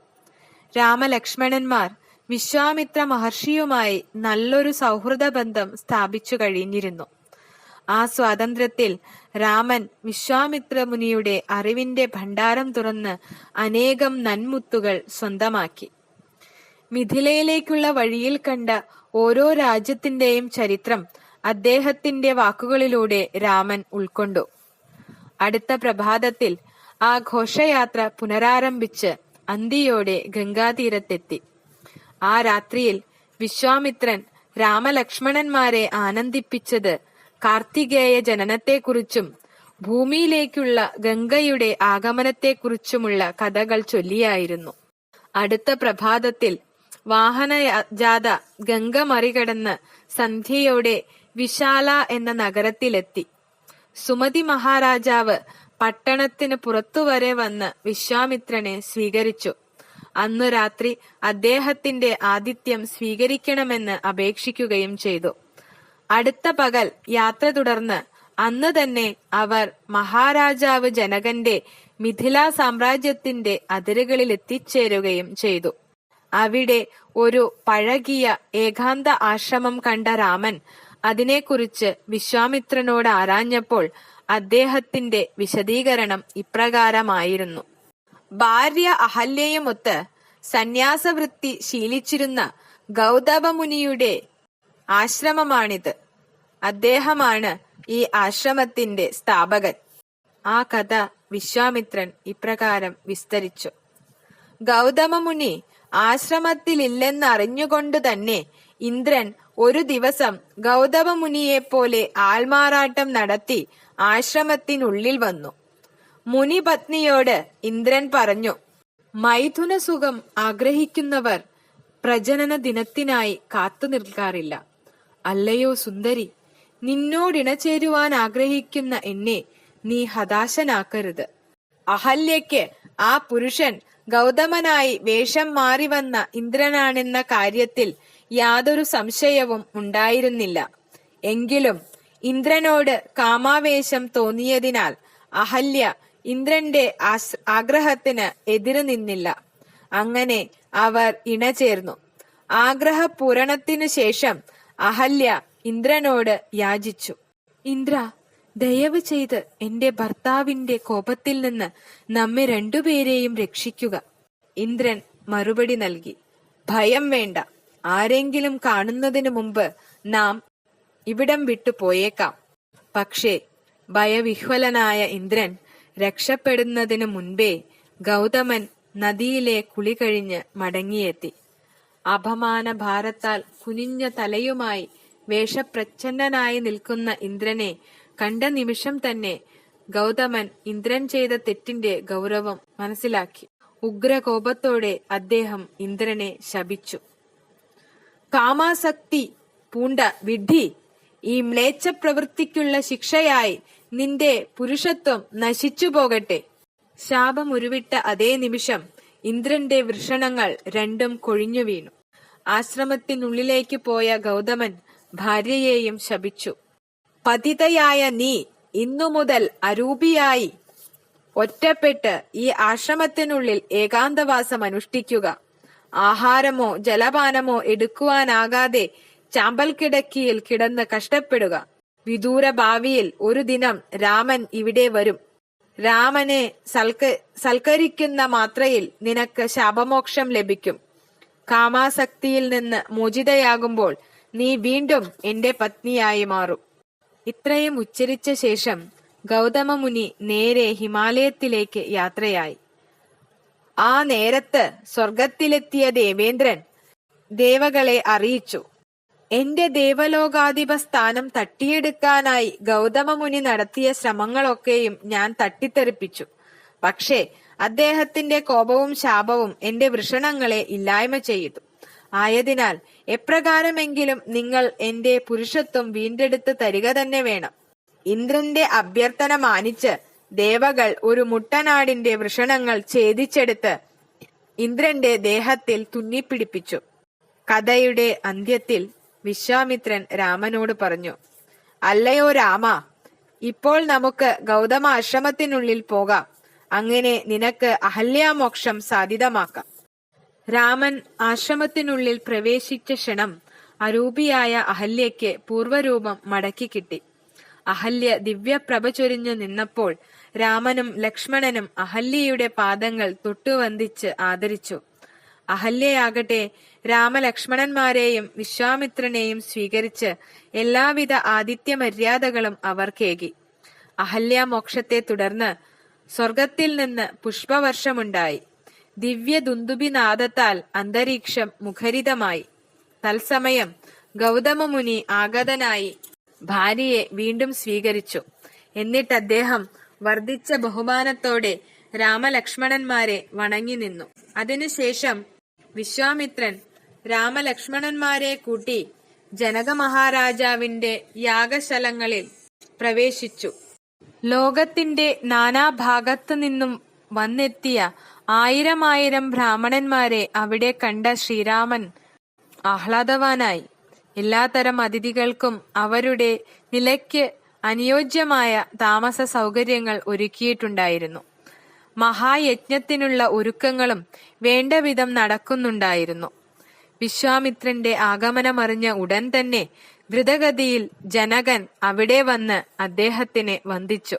രാമലക്ഷ്മണന്മാർ വിശ്വാമിത്ര മഹർഷിയുമായി നല്ലൊരു സൗഹൃദ ബന്ധം സ്ഥാപിച്ചു കഴിഞ്ഞിരുന്നു. ആ സ്വാതന്ത്ര്യത്തിൽ രാമൻ വിശ്വാമിത്ര മുനിയുടെ അറിവിന്റെ ഭണ്ഡാരം തുറന്ന് അനേകം നന്മുത്തുകൾ സ്വന്തമാക്കി. മിഥിലയിലേക്കുള്ള വഴിയിൽ കണ്ട ഓരോ രാജ്യത്തിന്റെയും ചരിത്രം അദ്ദേഹത്തിന്റെ വാക്കുകളിലൂടെ രാമൻ ഉൾക്കൊണ്ടു. അടുത്ത പ്രഭാതത്തിൽ ആ ഘോഷയാത്ര പുനരാരംഭിച്ച് അന്തിയോടെ ഗംഗാതീരത്തെത്തി. ആ രാത്രിയിൽ വിശ്വാമിത്രൻ രാമലക്ഷ്മണന്മാരെ ആനന്ദിപ്പിച്ചത് കാർത്തികേയ ജനനത്തെക്കുറിച്ചും ഭൂമിയിലേക്കുള്ള ഗംഗയുടെ ആഗമനത്തെക്കുറിച്ചുമുള്ള കഥകൾ ചൊല്ലിയായിരുന്നു. അടുത്ത പ്രഭാതത്തിൽ വാഹനജാഥ ഗംഗ മറികടന്ന് സന്ധ്യയോടെ വിശാല എന്ന നഗരത്തിലെത്തി. സുമതി മഹാരാജാവ് പട്ടണത്തിന് പുറത്തുവരെ വന്ന് വിശ്വാമിത്രനെ സ്വീകരിച്ചു. അന്നു രാത്രി അദ്ദേഹത്തിന്റെ ആതിഥ്യം സ്വീകരിക്കണമെന്ന് അപേക്ഷിക്കുകയും ചെയ്തു. അടുത്ത പകൽ യാത്ര തുടർന്ന് അന്ന് തന്നെ അവർ മഹാരാജാവ് ജനകന്റെ മിഥില സാമ്രാജ്യത്തിന്റെ അതിരുകളിൽ എത്തിച്ചേരുകയും ചെയ്തു. അവിടെ ഒരു പഴകിയ ഏകാന്ത ആശ്രമം കണ്ട രാമൻ അതിനെക്കുറിച്ച് വിശ്വാമിത്രനോട് ആരാഞ്ഞപ്പോൾ അദ്ദേഹത്തിന്റെ വിശദീകരണം ഇപ്രകാരമായിരുന്നു. ഭാര്യ അഹല്യയുമൊത്ത് സന്യാസവൃത്തി ശീലിച്ചിരുന്ന ഗൗതമമുനിയുടെ ആശ്രമമാണിത്. അദ്ദേഹമാണ് ഈ ആശ്രമത്തിന്റെ സ്ഥാപകൻ. ആ കഥ വിശ്വാമിത്രൻ ഇപ്രകാരം വിസ്തരിച്ചു. ഗൗതമമുനി ആശ്രമത്തിലില്ലെന്നറിഞ്ഞുകൊണ്ട് തന്നെ ഇന്ദ്രൻ ഒരു ദിവസം ഗൗതമമുനിയെപ്പോലെ ആൾമാറാട്ടം നടത്തി ആശ്രമത്തിനുള്ളിൽ വന്നു. മുനിപത്നിയോട് ഇന്ദ്രൻ പറഞ്ഞു, മൈഥുന സുഖം ആഗ്രഹിക്കുന്നവർ പ്രജനന ദിനത്തിനായി കാത്തു നിൽക്കാറില്ല. അല്ലയോ സുന്ദരി, നിന്നോടിണചേരുവാൻ ആഗ്രഹിക്കുന്ന എന്നെ നീ ഹതാശനാക്കരുത്. അഹല്യയ്ക്ക് ആ പുരുഷൻ ഗൗതമനായി വേഷം മാറി വന്ന ഇന്ദ്രനാണെന്ന കാര്യത്തിൽ യാതൊരു സംശയവും ഉണ്ടായിരുന്നില്ല. എങ്കിലും ഇന്ദ്രനോട് കാമാവേശം തോന്നിയതിനാൽ അഹല്യ ഇന്ദ്രന്റെ ആഗ്രഹത്തിന് എതിരു നിന്നില്ല. അങ്ങനെ അവർ ഇണചേർന്നു. ആഗ്രഹപൂരണത്തിനു ശേഷം അഹല്യ ഇന്ദ്രനോട് യാചിച്ചു, ഇന്ദ്ര, ദയവ് ചെയ്ത് എന്റെ ഭർത്താവിന്റെ കോപത്തിൽ നിന്ന് നമ്മെ രണ്ടുപേരെയും രക്ഷിക്കുക. ഇന്ദ്രൻ മറുപടി നൽകി, ഭയം വേണ്ട. ആരെങ്കിലും കാണുന്നതിനു മുമ്പ് നാം ഇവിടം വിട്ടു പോയേക്കാം. പക്ഷേ ഭയവിഹ്വലനായ ഇന്ദ്രൻ രക്ഷപ്പെടുന്നതിനു മുൻപേ ഗൗതമൻ നദിയിലെ കുളി കഴിഞ്ഞ് മടങ്ങിയെത്തി. അപമാന ഭാരത്താൽ കുനിഞ്ഞ തലയുമായി വേഷപ്രച്ഛന്നനായി നിൽക്കുന്ന ഇന്ദ്രനെ കണ്ട നിമിഷം തന്നെ ഗൗതമൻ ഇന്ദ്രൻ ചെയ്ത തെറ്റിന്റെ ഗൗരവം മനസ്സിലാക്കി. ഉഗ്രകോപത്തോടെ അദ്ദേഹം ഇന്ദ്രനെ ശപിച്ചു. കാമാസക്തി പൂണ്ട വിഡ്ഢി, ഈ മ്ലേച്ഛ പ്രവൃത്തിക്കുള്ള ശിക്ഷയായി നിന്റെ പുരുഷത്വം നശിച്ചു പോകട്ടെ. ശാപം ഉരുവിട്ട അതേ നിമിഷം ഇന്ദ്രന്റെ വൃഷണങ്ങൾ രണ്ടും കൊഴിഞ്ഞു വീണു. ആശ്രമത്തിനുള്ളിലേക്ക് പോയ ഗൗതമൻ ഭാര്യയെയും ശപിച്ചു. പതിതയായ നീ ഇന്നു മുതൽ അരൂപിയായി ഒറ്റപ്പെട്ട് ഈ ആശ്രമത്തിനുള്ളിൽ ഏകാന്തവാസം അനുഷ്ഠിക്കുക. ആഹാരമോ ജലപാനമോ എടുക്കുവാനാകാതെ ചാമ്പൽ കിടക്കിയിൽ കിടന്ന് കഷ്ടപ്പെടുക. വിദൂര ഭാവിയിൽ ഒരു ദിനം രാമൻ ഇവിടെ വരും. രാമനെ സൽക്കരിക്കുന്ന മാത്രയിൽ നിനക്ക് ശാപമോക്ഷം ലഭിക്കും. കാമാസക്തിയിൽ നിന്ന് മോചിതയാകുമ്പോൾ നീ വീണ്ടും എന്റെ പത്നിയായി മാറും. ഇത്രയും ഉച്ചരിച്ച ശേഷം ഗൗതമമുനി നേരെ ഹിമാലയത്തിലേക്ക് യാത്രയായി. ആ നേരത്ത് സ്വർഗത്തിലെത്തിയ ദേവേന്ദ്രൻ ദേവകളെ അറിയിച്ചു, എന്റെ ദേവലോകാധിപ സ്ഥാനം തട്ടിയെടുക്കാനായി ഗൗതമമുനി നടത്തിയ ശ്രമങ്ങളൊക്കെയും ഞാൻ തട്ടിത്തെറിപ്പിച്ചു. പക്ഷേ അദ്ദേഹത്തിന്റെ കോപവും ശാപവും എന്റെ വൃഷണങ്ങളെ ഇല്ലായ്മ ചെയ്തു. ആയതിനാൽ എപ്രകാരമെങ്കിലും നിങ്ങൾ എന്റെ പുരുഷത്വം വീണ്ടെടുത്ത് തരിക തന്നെ വേണം. ഇന്ദ്രന്റെ അഭ്യർത്ഥന മാനിച്ച് ദേവകൾ ഒരു മുട്ടനാടിന്റെ വൃഷണങ്ങൾ ഛേദിച്ചെടുത്ത് ഇന്ദ്രന്റെ ദേഹത്തിൽ തുന്നിപ്പിടിപ്പിച്ചു. കഥയുടെ അന്ത്യത്തിൽ വിശ്വാമിത്രൻ രാമനോട് പറഞ്ഞു, അല്ലയോ രാമ, ഇപ്പോൾ നമുക്ക് ഗൗതമ ആശ്രമത്തിനുള്ളിൽ പോകാം. അങ്ങനെ നിനക്ക് അഹല്യാമോക്ഷം സാധ്യതമാക്കാം. രാമൻ ആശ്രമത്തിനുള്ളിൽ പ്രവേശിച്ച ക്ഷണം അരൂപിയായ അഹല്യയ്ക്ക് പൂർവ്വരൂപം മടക്കി കിട്ടി. അഹല്യ ദിവ്യപ്രഭ ചൊരിഞ്ഞു നിന്നപ്പോൾ രാമനും ലക്ഷ്മണനും അഹല്യയുടെ പാദങ്ങൾ തൊട്ടുവന്ദിച്ച് ആദരിച്ചു. അഹല്യയാകട്ടെ രാമലക്ഷ്മണന്മാരെയും വിശ്വാമിത്രനെയും സ്വീകരിച്ച് എല്ലാവിധ ആതിഥ്യ മര്യാദകളും അവർക്കേകി. അഹല്യാമോക്ഷത്തെ തുടർന്ന് സ്വർഗത്തിൽ നിന്ന് പുഷ്പവർഷമുണ്ടായി. ദിവ്യ ദുന്ദുഭിനാദത്താൽ അന്തരീക്ഷം മുഖരിതമായി. തത്സമയം ഗൗതമമുനി ആഗതനായി ഭാര്യയെ വീണ്ടും സ്വീകരിച്ചു. എന്നിട്ട് അദ്ദേഹം വർദ്ധിച്ച ബഹുമാനത്തോടെ രാമലക്ഷ്മണന്മാരെ വണങ്ങി നിന്നു. അതിനുശേഷം വിശ്വാമിത്രൻ രാമലക്ഷ്മണന്മാരെ കൂട്ടി ജനക മഹാരാജാവിന്റെ യാഗശലങ്ങളിൽ പ്രവേശിച്ചു. ലോകത്തിന്റെ നാനാഭാഗത്തു നിന്നും വന്നെത്തിയ ആയിരം ബ്രാഹ്മണന്മാരെ അവിടെ കണ്ട ശ്രീരാമൻ ആഹ്ലാദവാനായി. എല്ലാത്തരം അതിഥികൾക്കും അവരുടെ നിലയ്ക്ക് അനുയോജ്യമായ താമസ സൗകര്യങ്ങൾ ഒരുക്കിയിട്ടുണ്ടായിരുന്നു. മഹായജ്ഞത്തിനുള്ള ഒരുക്കങ്ങളും വേണ്ടവിധം നടക്കുന്നുണ്ടായിരുന്നു. വിശ്വാമിത്രന്റെ ആഗമനമറിഞ്ഞ ഉടൻ തന്നെ ദ്രുതഗതിയിൽ ജനകൻ അവിടെ വന്ന് അദ്ദേഹത്തിനെ വന്ദിച്ചു.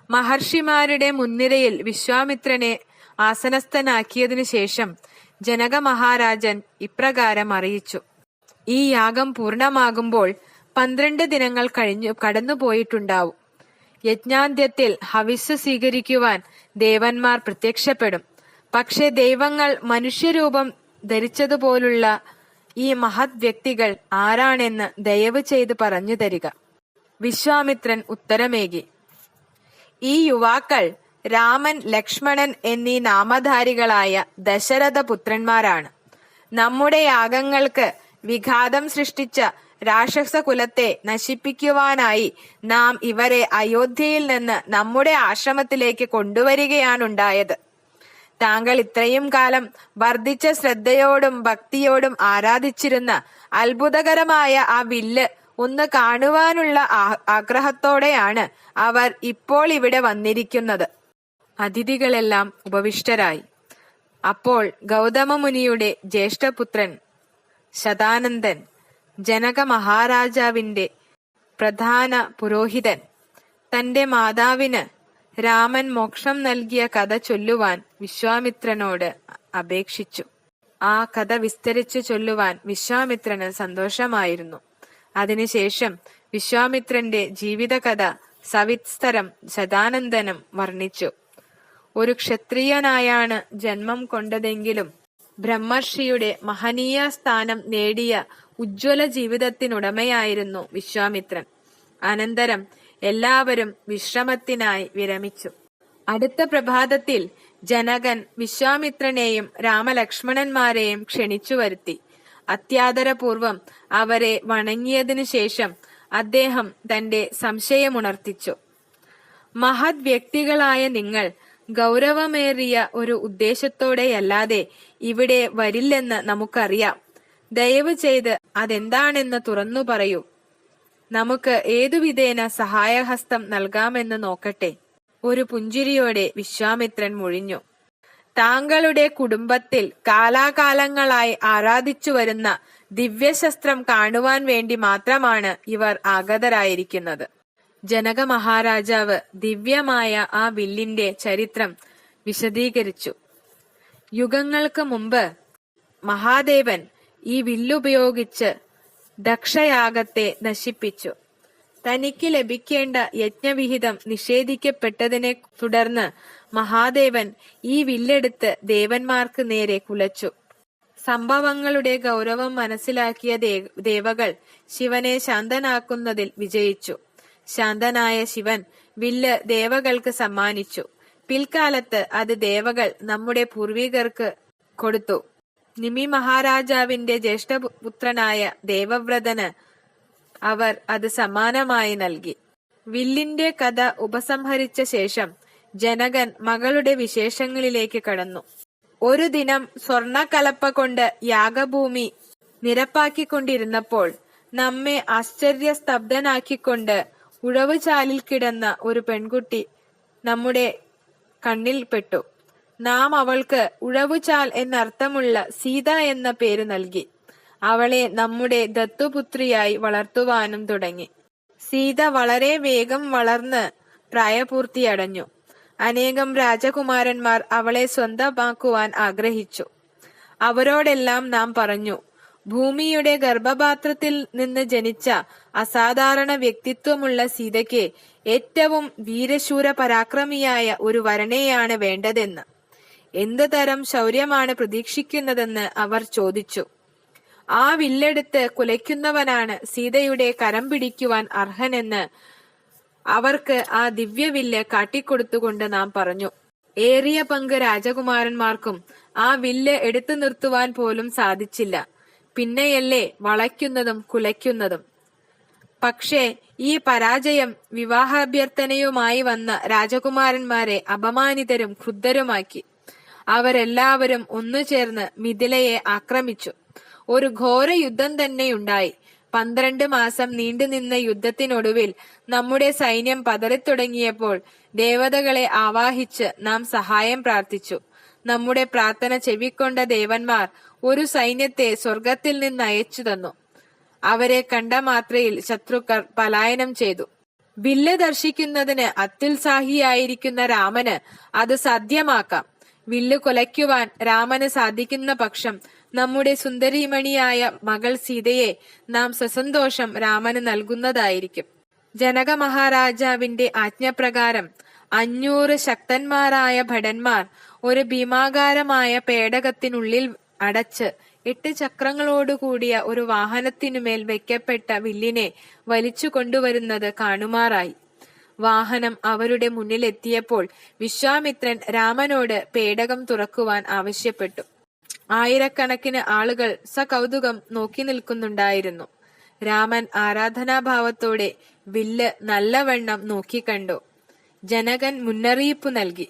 മഹർഷിമാരുടെ മുൻനിരയിൽ വിശ്വാമിത്രനെ ആസനസ്ഥനാക്കിയതിനു ശേഷം ജനക മഹാരാജൻ ഇപ്രകാരം അറിയിച്ചു: ഈ യാഗം പൂർണ്ണമാകുമ്പോൾ 12 ദിനങ്ങൾ കടന്നുപോയിട്ടുണ്ടാവും. യജ്ഞാന്ത്യത്തിൽ ഹവിസ്സ് സ്വീകരിക്കുവാൻ ദേവന്മാർ പ്രത്യക്ഷപ്പെടും. പക്ഷെ ദൈവങ്ങൾ മനുഷ്യരൂപം ധരിച്ചതുപോലുള്ള ഈ മഹത് വ്യക്തികൾ ആരാണെന്ന് ദയവ് ചെയ്ത് പറഞ്ഞു തരിക. വിശ്വാമിത്രൻ ഉത്തരമേകി: ഈ യുവാക്കൾ രാമൻ, ലക്ഷ്മണൻ എന്നീ നാമധാരികളായ ദശരഥ പുത്രന്മാരാണ്. നമ്മുടെ യാഗങ്ങൾക്ക് വിഘാതം സൃഷ്ടിച്ച രാക്ഷസ കുലത്തെ നശിപ്പിക്കുവാനായി നാം ഇവരെ അയോധ്യയിൽ നിന്ന് നമ്മുടെ ആശ്രമത്തിലേക്ക് കൊണ്ടുവരികയാണുണ്ടായത്. താങ്കൾ ഇത്രയും കാലം വർദ്ധിച്ച ശ്രദ്ധയോടും ഭക്തിയോടും ആരാധിച്ചിരുന്ന അത്ഭുതകരമായ ആ വില്ല് ഒന്ന് കാണുവാനുള്ള ആഗ്രഹത്തോടെയാണ് അവർ ഇപ്പോൾ ഇവിടെ വന്നിരിക്കുന്നത്. അതിഥികളെല്ലാം ഉപവിഷ്ടരായി. അപ്പോൾ ഗൗതമമുനിയുടെ ജ്യേഷ്ഠപുത്രൻ ശതാനന്ദൻ, ജനക മഹാരാജാവിന്റെ പ്രധാന പുരോഹിതൻ, തന്റെ മാതാവിന് രാമൻ മോക്ഷം നൽകിയ കഥ ചൊല്ലുവാൻ വിശ്വാമിത്രനോട് അപേക്ഷിച്ചു. ആ കഥ വിസ്തരിച്ചു ചൊല്ലുവാൻ വിശ്വാമിത്രന് സന്തോഷമായിരുന്നു. അതിനുശേഷം വിശ്വാമിത്രന്റെ ജീവിതകഥ സവിസ്തരം ശതാനന്ദനും വർണ്ണിച്ചു. ഒരു ക്ഷത്രിയനായാണ് ജന്മം കൊണ്ടതെങ്കിലും ബ്രഹ്മർഷിയുടെ മഹനീയ സ്ഥാനം നേടിയ ഉജ്ജ്വല ജീവിതത്തിനുടമയായിരുന്നു വിശ്വാമിത്രൻ. അനന്തരം എല്ലാവരും വിശ്രമത്തിനായി വിരമിച്ചു. അടുത്ത പ്രഭാതത്തിൽ ജനകൻ വിശ്വാമിത്രനെയും രാമലക്ഷ്മണന്മാരെയും ക്ഷണിച്ചു വരുത്തി. അത്യാദരപൂർവം അവരെ വണങ്ങിയതിനു ശേഷം അദ്ദേഹം തന്റെ സംശയമുണർത്തിച്ചു. മഹത് വ്യക്തികളായ നിങ്ങൾ ഗൗരവമേറിയ ഒരു ഉദ്ദേശത്തോടെയല്ലാതെ ഇവിടെ വരില്ലെന്ന് നമുക്കറിയാം. ദയവ് ചെയ്ത് അതെന്താണെന്ന് തുറന്നു പറയൂ. നമുക്ക് ഏതുവിധേന സഹായഹസ്തം നൽകാമെന്ന് നോക്കട്ടെ. ഒരു പുഞ്ചിരിയോടെ വിശ്വാമിത്രൻ മൊഴിഞ്ഞു: താങ്കളുടെ കുടുംബത്തിൽ കാലാകാലങ്ങളായി ആരാധിച്ചു വരുന്ന ദിവ്യശസ്ത്രം കാണുവാൻ വേണ്ടി മാത്രമാണ് ഇവർ ആഗതരായിരിക്കുന്നത്. ജനക മഹാരാജാവ് ദിവ്യമായ ആ വില്ലിന്റെ ചരിത്രം വിശദീകരിച്ചു. യുഗങ്ങൾക്ക് മുമ്പ് മഹാദേവൻ ഈ വില്ലുപയോഗിച്ച് ദക്ഷയാഗത്തെ നശിപ്പിച്ചു. തനിക്ക് ലഭിക്കേണ്ട യജ്ഞവിഹിതം നിഷേധിക്കപ്പെട്ടതിനെ തുടർന്ന് മഹാദേവൻ ഈ വില്ലെടുത്ത് ദേവന്മാർക്ക് നേരെ കുലച്ചു. സംഭവങ്ങളുടെ ഗൗരവം മനസ്സിലാക്കിയ ദേവകൾ ശിവനെ ശാന്തനാക്കുന്നതിൽ വിജയിച്ചു. ശാന്തനായ ശിവൻ വില്ല് ദേവകൾക്ക് സമ്മാനിച്ചു. പിൽക്കാലത്ത് അത് ദേവകൾ നമ്മുടെ പൂർവികർക്ക് കൊടുത്തു. നിമി മഹാരാജാവിന്റെ ജ്യേഷ്ഠപുത്രനായ ദേവവ്രതന് അവർ അത് സമ്മാനമായി നൽകി. വില്ലിന്റെ കഥ ഉപസംഹരിച്ച ശേഷം ജനകൻ മകളുടെ വിശേഷങ്ങളിലേക്ക് കടന്നു. ഒരു ദിനം സ്വർണക്കലപ്പ കൊണ്ട് യാഗഭൂമി നിരപ്പാക്കിക്കൊണ്ടിരുന്നപ്പോൾ നമ്മെ ആശ്ചര്യസ്തബ്ധനാക്കിക്കൊണ്ട് ഉഴവുചാലിൽ കിടന്ന ഒരു പെൺകുട്ടി നമ്മുടെ കണ്ണിൽപ്പെട്ടു. നാം അവൾക്ക് ഉഴവുചാൽ എന്നർത്ഥമുള്ള സീത എന്ന പേര് നൽകി. അവളെ നമ്മുടെ ദത്തുപുത്രിയായി വളർത്തുവാനും തുടങ്ങി. സീത വളരെ വേഗം വളർന്ന് പ്രായപൂർത്തിയടഞ്ഞു. അനേകം രാജകുമാരന്മാർ അവളെ സ്വന്തമാക്കുവാൻ ആഗ്രഹിച്ചു. അവരോടെല്ലാം നാം പറഞ്ഞു: ഭൂമിയുടെ ഗർഭപാത്രത്തിൽ നിന്ന് ജനിച്ച അസാധാരണ വ്യക്തിത്വമുള്ള സീതയ്ക്ക് ഏറ്റവും വീരശൂര പരാക്രമിയായ ഒരു വരനെയാണ് വേണ്ടതെന്ന്. എന്ത് തരം ശൗര്യമാണ് പ്രതീക്ഷിക്കുന്നതെന്ന് അവർ ചോദിച്ചു. ആ വില്ലെടുത്ത് കുലയ്ക്കുന്നവനാണ് സീതയുടെ കരം പിടിക്കുവാൻ അർഹനെന്ന് അവർക്ക് ആ ദിവ്യവില്ല് കാട്ടിക്കൊടുത്തുകൊണ്ട് നാം പറഞ്ഞു. ഏറിയ പങ്ക് രാജകുമാരന്മാർക്കും ആ വില്ല് എടുത്തു നിർത്തുവാൻ പോലും സാധിച്ചില്ല. പിന്നെയല്ലേ വളയ്ക്കുന്നതും കുലയ്ക്കുന്നതും. പക്ഷേ ഈ പരാജയം വിവാഹാഭ്യർത്ഥനയുമായി വന്ന രാജകുമാരന്മാരെ അപമാനിതരും ക്രുദ്ധരുമാക്കി. അവരെല്ലാവരും ഒന്നുചേർന്ന് മിഥിലയെ ആക്രമിച്ചു. ഒരു ഘോര യുദ്ധം തന്നെയുണ്ടായി. 12 മാസം നീണ്ടുനിന്ന യുദ്ധത്തിനൊടുവിൽ നമ്മുടെ സൈന്യം പതറിത്തുടങ്ങിയപ്പോൾ ദേവതകളെ ആവാഹിച്ച് നാം സഹായം പ്രാർത്ഥിച്ചു. നമ്മുടെ പ്രാർത്ഥന ചെവിക്കൊണ്ട ദേവന്മാർ ഒരു സൈന്യത്തെ സ്വർഗത്തിൽ നിന്ന് അയച്ചു തന്നു. അവരെ കണ്ട മാത്രയിൽ ശത്രുക്കൾ പലായനം ചെയ്തു. വില്ല് ദർശിക്കുന്നതിന് അത്യുത്സാഹിയായിരിക്കുന്ന രാമന് അത് സാധ്യമാക്കാം. വില്ല് കൊലയ്ക്കുവാൻ രാമന് സാധിക്കുന്ന പക്ഷം നമ്മുടെ സുന്ദരിമണിയായ മകൾ സീതയെ നാം സസന്തോഷം രാമന് നൽകുന്നതായിരിക്കും. ജനക മഹാരാജാവിന്റെ ആജ്ഞപ്രകാരം 500 ശക്തന്മാരായ ഭടന്മാർ ഒരു ഭീമാകാരമായ പേടകത്തിനുള്ളിൽ അടച്ച് 8 ചക്രങ്ങളോടുകൂടിയ ഒരു വാഹനത്തിനുമേൽ വയ്ക്കപ്പെട്ട വില്ലിനെ വലിച്ചു കൊണ്ടുവരുന്നത് കാണുമാറായി. വാഹനം അവരുടെ മുന്നിലെത്തിയപ്പോൾ വിശ്വാമിത്രൻ രാമനോട് പേടകം തുറക്കുവാൻ ആവശ്യപ്പെട്ടു. ആയിരക്കണക്കിന് ആളുകൾ സകൗതുകം നോക്കി നിൽക്കുന്നുണ്ടായിരുന്നു. രാമൻ ആരാധനാഭാവത്തോടെ വില്ല് നല്ലവണ്ണം നോക്കിക്കണ്ടു. ജനകൻ മുന്നറിയിപ്പു നൽകി.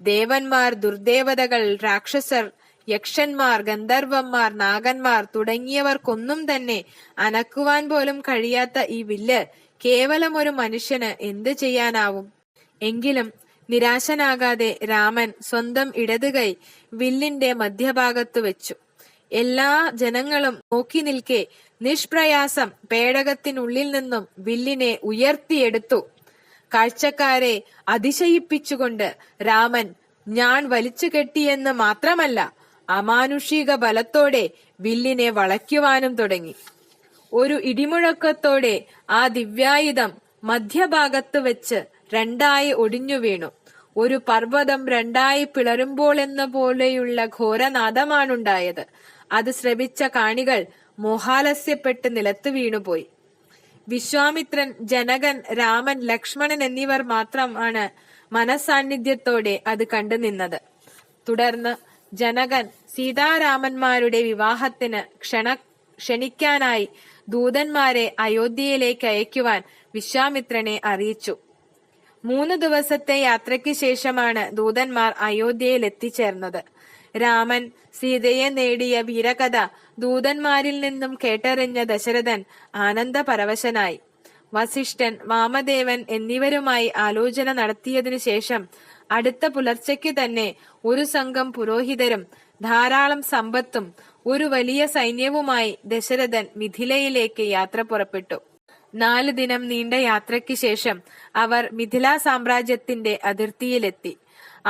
ദേവന്മാർ, ദുർദേവതകൾ, രാക്ഷസർ, യക്ഷന്മാർ, ഗന്ധർവന്മാർ, നാഗന്മാർ തുടങ്ങിയവർക്കൊന്നും തന്നെ അനക്കുവാൻ പോലും കഴിയാത്ത ഈ വില്ല് കേവലം ഒരു മനുഷ്യന് എന്ത് ചെയ്യാനാവും? എങ്കിലും നിരാശനാകാതെ രാമൻ സ്വന്തം ഇടതുകൈ വില്ലിന്റെ മധ്യഭാഗത്തു വെച്ചു. എല്ലാ ജനങ്ങളും നോക്കി നിൽക്കെ നിഷ്പ്രയാസം പേടകത്തിനുള്ളിൽ നിന്നും വില്ലിനെ ഉയർത്തിയെടുത്തു. കാഴ്ചക്കാരെ അതിശയിപ്പിച്ചുകൊണ്ട് രാമൻ ഞാൻ വലിച്ചു കെട്ടിയെന്ന് മാത്രമല്ല, അമാനുഷിക ബലത്തോടെ വില്ലിനെ വളയ്ക്കുവാനും തുടങ്ങി. ഒരു ഇടിമുഴക്കത്തോടെ ആ ദിവ്യായുധം മധ്യഭാഗത്ത് വെച്ച് 2ആയി ഒടിഞ്ഞു വീണു. ഒരു പർവ്വതം 2ആയി പിളരുമ്പോൾ എന്ന പോലെയുള്ള ഘോരനാദമാണുണ്ടായത്. അത് ശ്രവിച്ച കാണികൾ മോഹാലസ്യപ്പെട്ട് നിലത്ത് വീണുപോയി. വിശ്വാമിത്രൻ, ജനകൻ, രാമൻ, ലക്ഷ്മണൻ എന്നിവർ മാത്രമാണ് മനസാന്നിധ്യത്തോടെ അത് കണ്ടു നിന്നത്. തുടർന്ന് ജനകൻ സീതാരാമന്മാരുടെ വിവാഹത്തിന് ക്ഷണിക്കാനായി ദൂതന്മാരെ അയോധ്യയിലേക്ക് അയക്കുവാൻ വിശ്വാമിത്രനെ അറിയിച്ചു. 3 ദിവസത്തെ യാത്രയ്ക്ക് ശേഷമാണ് ദൂതന്മാർ അയോധ്യയിൽ എത്തിച്ചേർന്നത്. രാമൻ സീതയെ നേടിയ വീരകഥ ദൂതന്മാരിൽ നിന്നും കേട്ടറിഞ്ഞ ദശരഥൻ ആനന്ദപരവശനായി. വസിഷ്ഠൻ, വാമദേവൻ എന്നിവരുമായി ആലോചന നടത്തിയതിനു ശേഷം അടുത്ത പുലർച്ചയ്ക്ക് തന്നെ ഒരു സംഘം പുരോഹിതരും ധാരാളം സമ്പത്തും ഒരു വലിയ സൈന്യവുമായി ദശരഥൻ മിഥിലയിലേക്ക് യാത്ര പുറപ്പെട്ടു. 4 ദിനം നീണ്ട യാത്രയ്ക്ക് ശേഷം അവർ മിഥിലാ സാമ്രാജ്യത്തിന്റെ അതിർത്തിയിലെത്തി.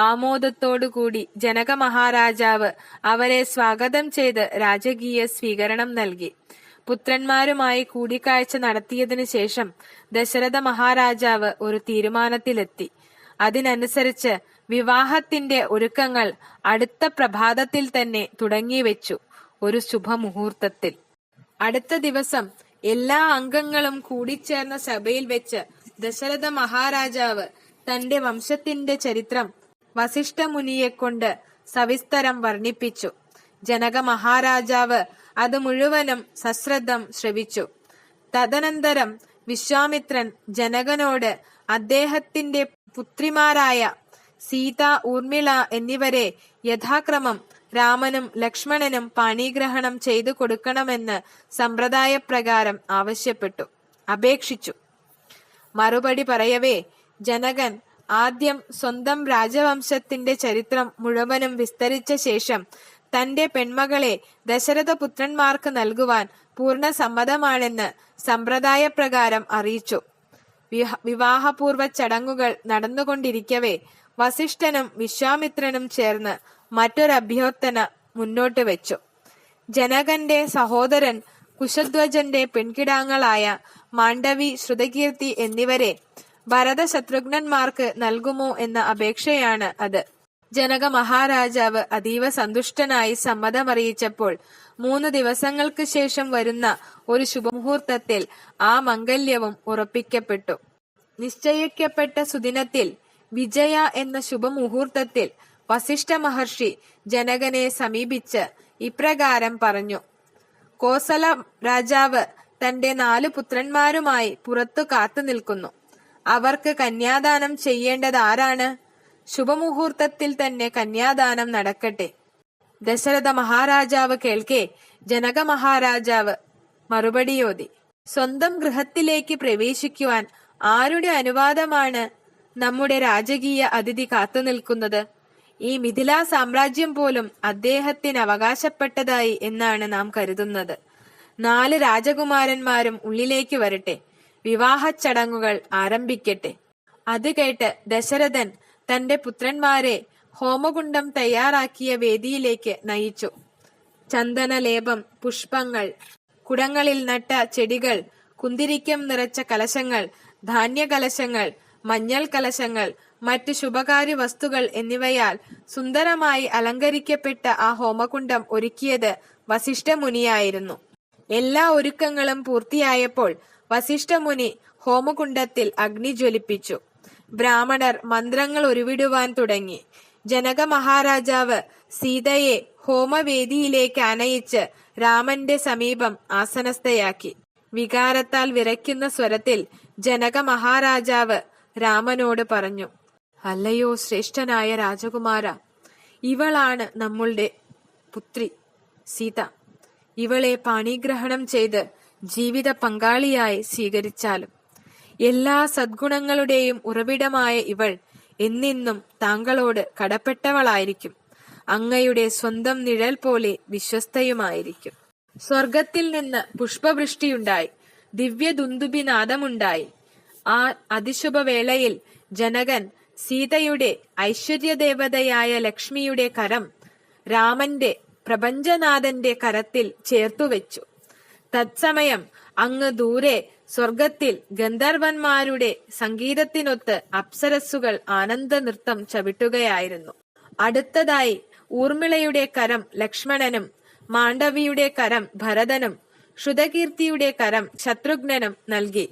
ആമോദത്തോടുകൂടി ജനക മഹാരാജാവ് അവരെ സ്വാഗതം ചെയ്ത് രാജകീയ സ്വീകരണം നൽകി. പുത്രന്മാരുമായി കൂടിക്കാഴ്ച നടത്തിയതിനു ശേഷം ദശരഥ മഹാരാജാവ് ഒരു തീരുമാനത്തിലെത്തി. അതിനനുസരിച്ച് വിവാഹത്തിന്റെ ഒരുക്കങ്ങൾ അടുത്ത പ്രഭാതത്തിൽ തന്നെ തുടങ്ങിവെച്ചു. ഒരു ശുഭമുഹൂർത്തത്തിൽ അടുത്ത ദിവസം എല്ലാ അംഗങ്ങളും കൂടിച്ചേർന്ന സഭയിൽ വെച്ച് ദശരഥ മഹാരാജാവ് തന്റെ വംശത്തിന്റെ ചരിത്രം വസിഷ്ഠ മുനിയെക്കൊണ്ട് സവിസ്തരം വർണ്ണിപ്പിച്ചു. ജനക മഹാരാജാവ് അത് മുഴുവനും സശ്രദ്ധം ശ്രവിച്ചു. തദനന്തരം വിശ്വാമിത്രൻ ജനകനോട് അദ്ദേഹത്തിന്റെ പുത്രിമാരായ സീത, ഊർമിള എന്നിവരെ യഥാക്രമം രാമനും ലക്ഷ്മണനും പാണിഗ്രഹണം ചെയ്തു കൊടുക്കണമെന്ന് സമ്പ്രദായപ്രകാരം ആവശ്യപ്പെട്ടു, അപേക്ഷിച്ചു. മറുപടി പറയവേ ജനകൻ ആദ്യം സ്വന്തം രാജവംശത്തിന്റെ ചരിത്രം മുഴുവനും വിസ്തരിച്ച ശേഷം തന്റെ പെൺമകളെ ദശരഥപുത്രന്മാർക്ക് നൽകുവാൻ പൂർണ്ണ സമ്മതമാണെന്ന് സമ്പ്രദായപ്രകാരം അറിയിച്ചു. വിവാഹപൂർവ്വ ചടങ്ങുകൾ നടന്നുകൊണ്ടിരിക്കവേ വസിഷ്ഠനും വിശ്വാമിത്രനും ചേർന്ന് മറ്റൊരഭ്യർത്ഥന മുന്നോട്ട് വെച്ചു. ജനകന്റെ സഹോദരൻ കുശധ്വജന്റെ പെൺകിടാങ്ങളായ മാണ്ഡവി, ശ്രുതകീർത്തി എന്നിവരെ ഭരത ശത്രുഘ്നന്മാർക്ക് നൽകുമോ എന്ന അപേക്ഷയാണ് അത്. ജനക മഹാരാജാവ് അതീവ സന്തുഷ്ടനായി സമ്മതമറിയിച്ചപ്പോൾ 3 ദിവസങ്ങൾക്ക് ശേഷം വരുന്ന ഒരു ശുഭമുഹൂർത്തത്തിൽ ആ മംഗല്യവും ഉറപ്പിക്കപ്പെട്ടു. നിശ്ചയിക്കപ്പെട്ട സുദിനത്തിൽ, വിജയ എന്ന ശുഭമുഹൂർത്തത്തിൽ വസിഷ്ഠ മഹർഷി ജനകനെ സമീപിച്ച് ഇപ്രകാരം പറഞ്ഞു: കോസല രാജാവ് തന്റെ 4 പുത്രന്മാരുമായി പുറത്തു കാത്തു നിൽക്കുന്നു. അവർക്ക് കന്യാദാനം ചെയ്യേണ്ടത് ആരാണ്? ശുഭമുഹൂർത്തത്തിൽ തന്നെ കന്യാദാനം നടക്കട്ടെ. ദശരഥ മഹാരാജാവ് കേൾക്കെ ജനക മഹാരാജാവ് മറുപടിയോതി, സ്വന്തം ഗൃഹത്തിലേക്ക് പ്രവേശിക്കുവാൻ ആരുടെ അനുവാദമാണ് നമ്മുടെ രാജകീയ അതിഥി കാത്തു നിൽക്കുന്നത്? ഈ മിഥിലാ സാമ്രാജ്യം പോലും അദ്ദേഹത്തിന് അവകാശപ്പെട്ടതായി എന്നാണ് നാം കരുതുന്നത്. 4 രാജകുമാരന്മാരും ഉള്ളിലേക്ക് വരട്ടെ, വിവാഹ ചടങ്ങുകൾ ആരംഭിക്കട്ടെ. അത് കേട്ട് ദശരഥൻ തന്റെ പുത്രന്മാരെ ഹോമകുണ്ഡം തയ്യാറാക്കിയ വേദിയിലേക്ക് നയിച്ചു. ചന്ദനലേപം, പുഷ്പങ്ങൾ, കുടങ്ങളിൽ നട്ട ചെടികൾ, കുന്തിരിക്കം നിറച്ച കലശങ്ങൾ, ധാന്യകലശങ്ങൾ, മഞ്ഞൾ കലശങ്ങൾ, മറ്റ് ശുഭകാര്യ വസ്തുക്കൾ എന്നിവയാൽ സുന്ദരമായി അലങ്കരിക്കപ്പെട്ട ആ ഹോമകുണ്ഡം ഒരുക്കിയത് വസിഷ്ഠമുനിയായിരുന്നു. എല്ലാ ഒരുക്കങ്ങളും പൂർത്തിയായപ്പോൾ വസിഷ്ഠമുനി ഹോമകുണ്ഡത്തിൽ അഗ്നി ജ്വലിപ്പിച്ചു. ബ്രാഹ്മണർ മന്ത്രങ്ങൾ ഉരുവിടുവാൻ തുടങ്ങി. ജനക മഹാരാജാവ് സീതയെ ഹോമവേദിയിലേക്ക് ആനയിച്ച് രാമന്റെ സമീപം ആസനസ്ഥയാക്കി. വികാരത്താൽ വിറയ്ക്കുന്ന സ്വരത്തിൽ ജനക മഹാരാജാവ് രാമനോട് പറഞ്ഞു, അല്ലയോ ശ്രേഷ്ഠനായ രാജകുമാര, ഇവളാണ് നമ്മളുടെ പുത്രി സീത. ഇവളെ പാണിഗ്രഹണം ചെയ്ത് ജീവിത പങ്കാളിയായി സ്വീകരിച്ചാലും എല്ലാ സദ്ഗുണങ്ങളുടെയും ഉറവിടമായ ഇവൾ എന്നെന്നും താങ്കളോട് കടപ്പെട്ടവളായിരിക്കും. അങ്ങയുടെ സ്വന്തം നിഴൽ പോലെ വിശ്വസ്തയുമായിരിക്കും. സ്വർഗത്തിൽ നിന്ന് പുഷ്പവൃഷ്ടിയുണ്ടായി, ദിവ്യദുന്ദുഭിനാദമുണ്ടായി. ആ അതിശുഭവേളയിൽ ജനകൻ സീതയുടെ ഐശ്വര്യദേവതയായ ലക്ഷ്മിയുടെ കരം രാമന്റെ പ്രപഞ്ചനാഥന്റെ കരത്തിൽ ചേർത്തുവെച്ചു. തത്സമയം അങ്ങ് ദൂരെ സ്വർഗത്തിൽ ഗന്ധർവന്മാരുടെ സംഗീതത്തിനൊത്ത് അപ്സരസ്സുകൾ ആനന്ദ നൃത്തം ചവിട്ടുകയായിരുന്നു. അടുത്തതായി ഊർമിളയുടെ കരം ലക്ഷ്മണനും, മാണ്ഡവിയുടെ കരം ഭരതനും, ശ്രുതകീർത്തിയുടെ കരം ശത്രുഘ്നനും നൽകി.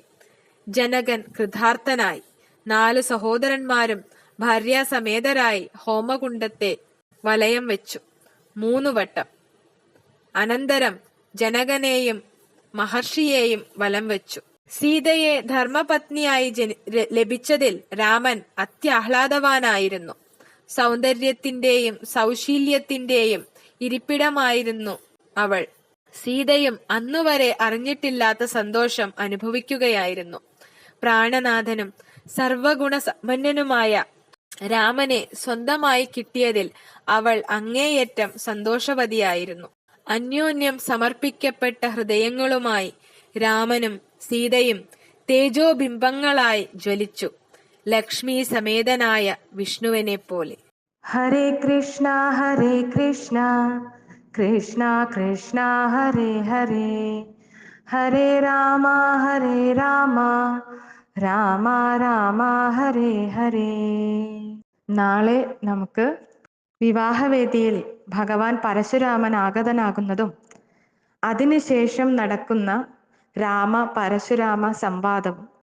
ജനകൻ കൃതാർത്ഥനായി. 4 സഹോദരന്മാരും ഭാര്യാസമേതരായി ഹോമകുണ്ഡത്തെ വലയം വെച്ചു 3 വട്ടം. അനന്തരം ജനകനെയും മഹർഷിയെയും വലം വെച്ചു. സീതയെ ധർമ്മപത്നിയായി ലഭിച്ചതിൽ രാമൻ അത്യാഹ്ലാദവാനായിരുന്നു. സൗന്ദര്യത്തിന്റെയും സൗശീല്യത്തിന്റെയും ഇരിപ്പിടമായിരുന്നു അവൾ. സീതയും അന്നുവരെ അറിഞ്ഞിട്ടില്ലാത്ത സന്തോഷം അനുഭവിക്കുകയായിരുന്നു. പ്രാണനാഥനും സർവഗുണസമ്പന്നനുമായ രാമനെ സ്വന്തമായി കിട്ടിയതിൽ അവൾ അങ്ങേയറ്റം സന്തോഷവതിയായിരുന്നു. അന്യോന്യം സമർപ്പിക്കപ്പെട്ട ഹൃദയങ്ങളുമായി രാമനും സീതയും തേജോബിംബങ്ങളായി ജ്വലിച്ചു, ലക്ഷ്മി സമേതനായ വിഷ്ണുവിനെ പോലെ. ഹരേ കൃഷ്ണ കൃഷ്ണ കൃഷ്ണ ഹരേ ഹരേ, ഹരേ രാമ രാമ രാമ ഹരേ ഹരേ. നാളെ നമുക്ക് വിവാഹവേദിയിൽ ഭഗവാൻ പരശുരാമൻ ആഗതനാകുന്നതും അതിനുശേഷം നടക്കുന്ന രാമ പരശുരാമ സംവാദവും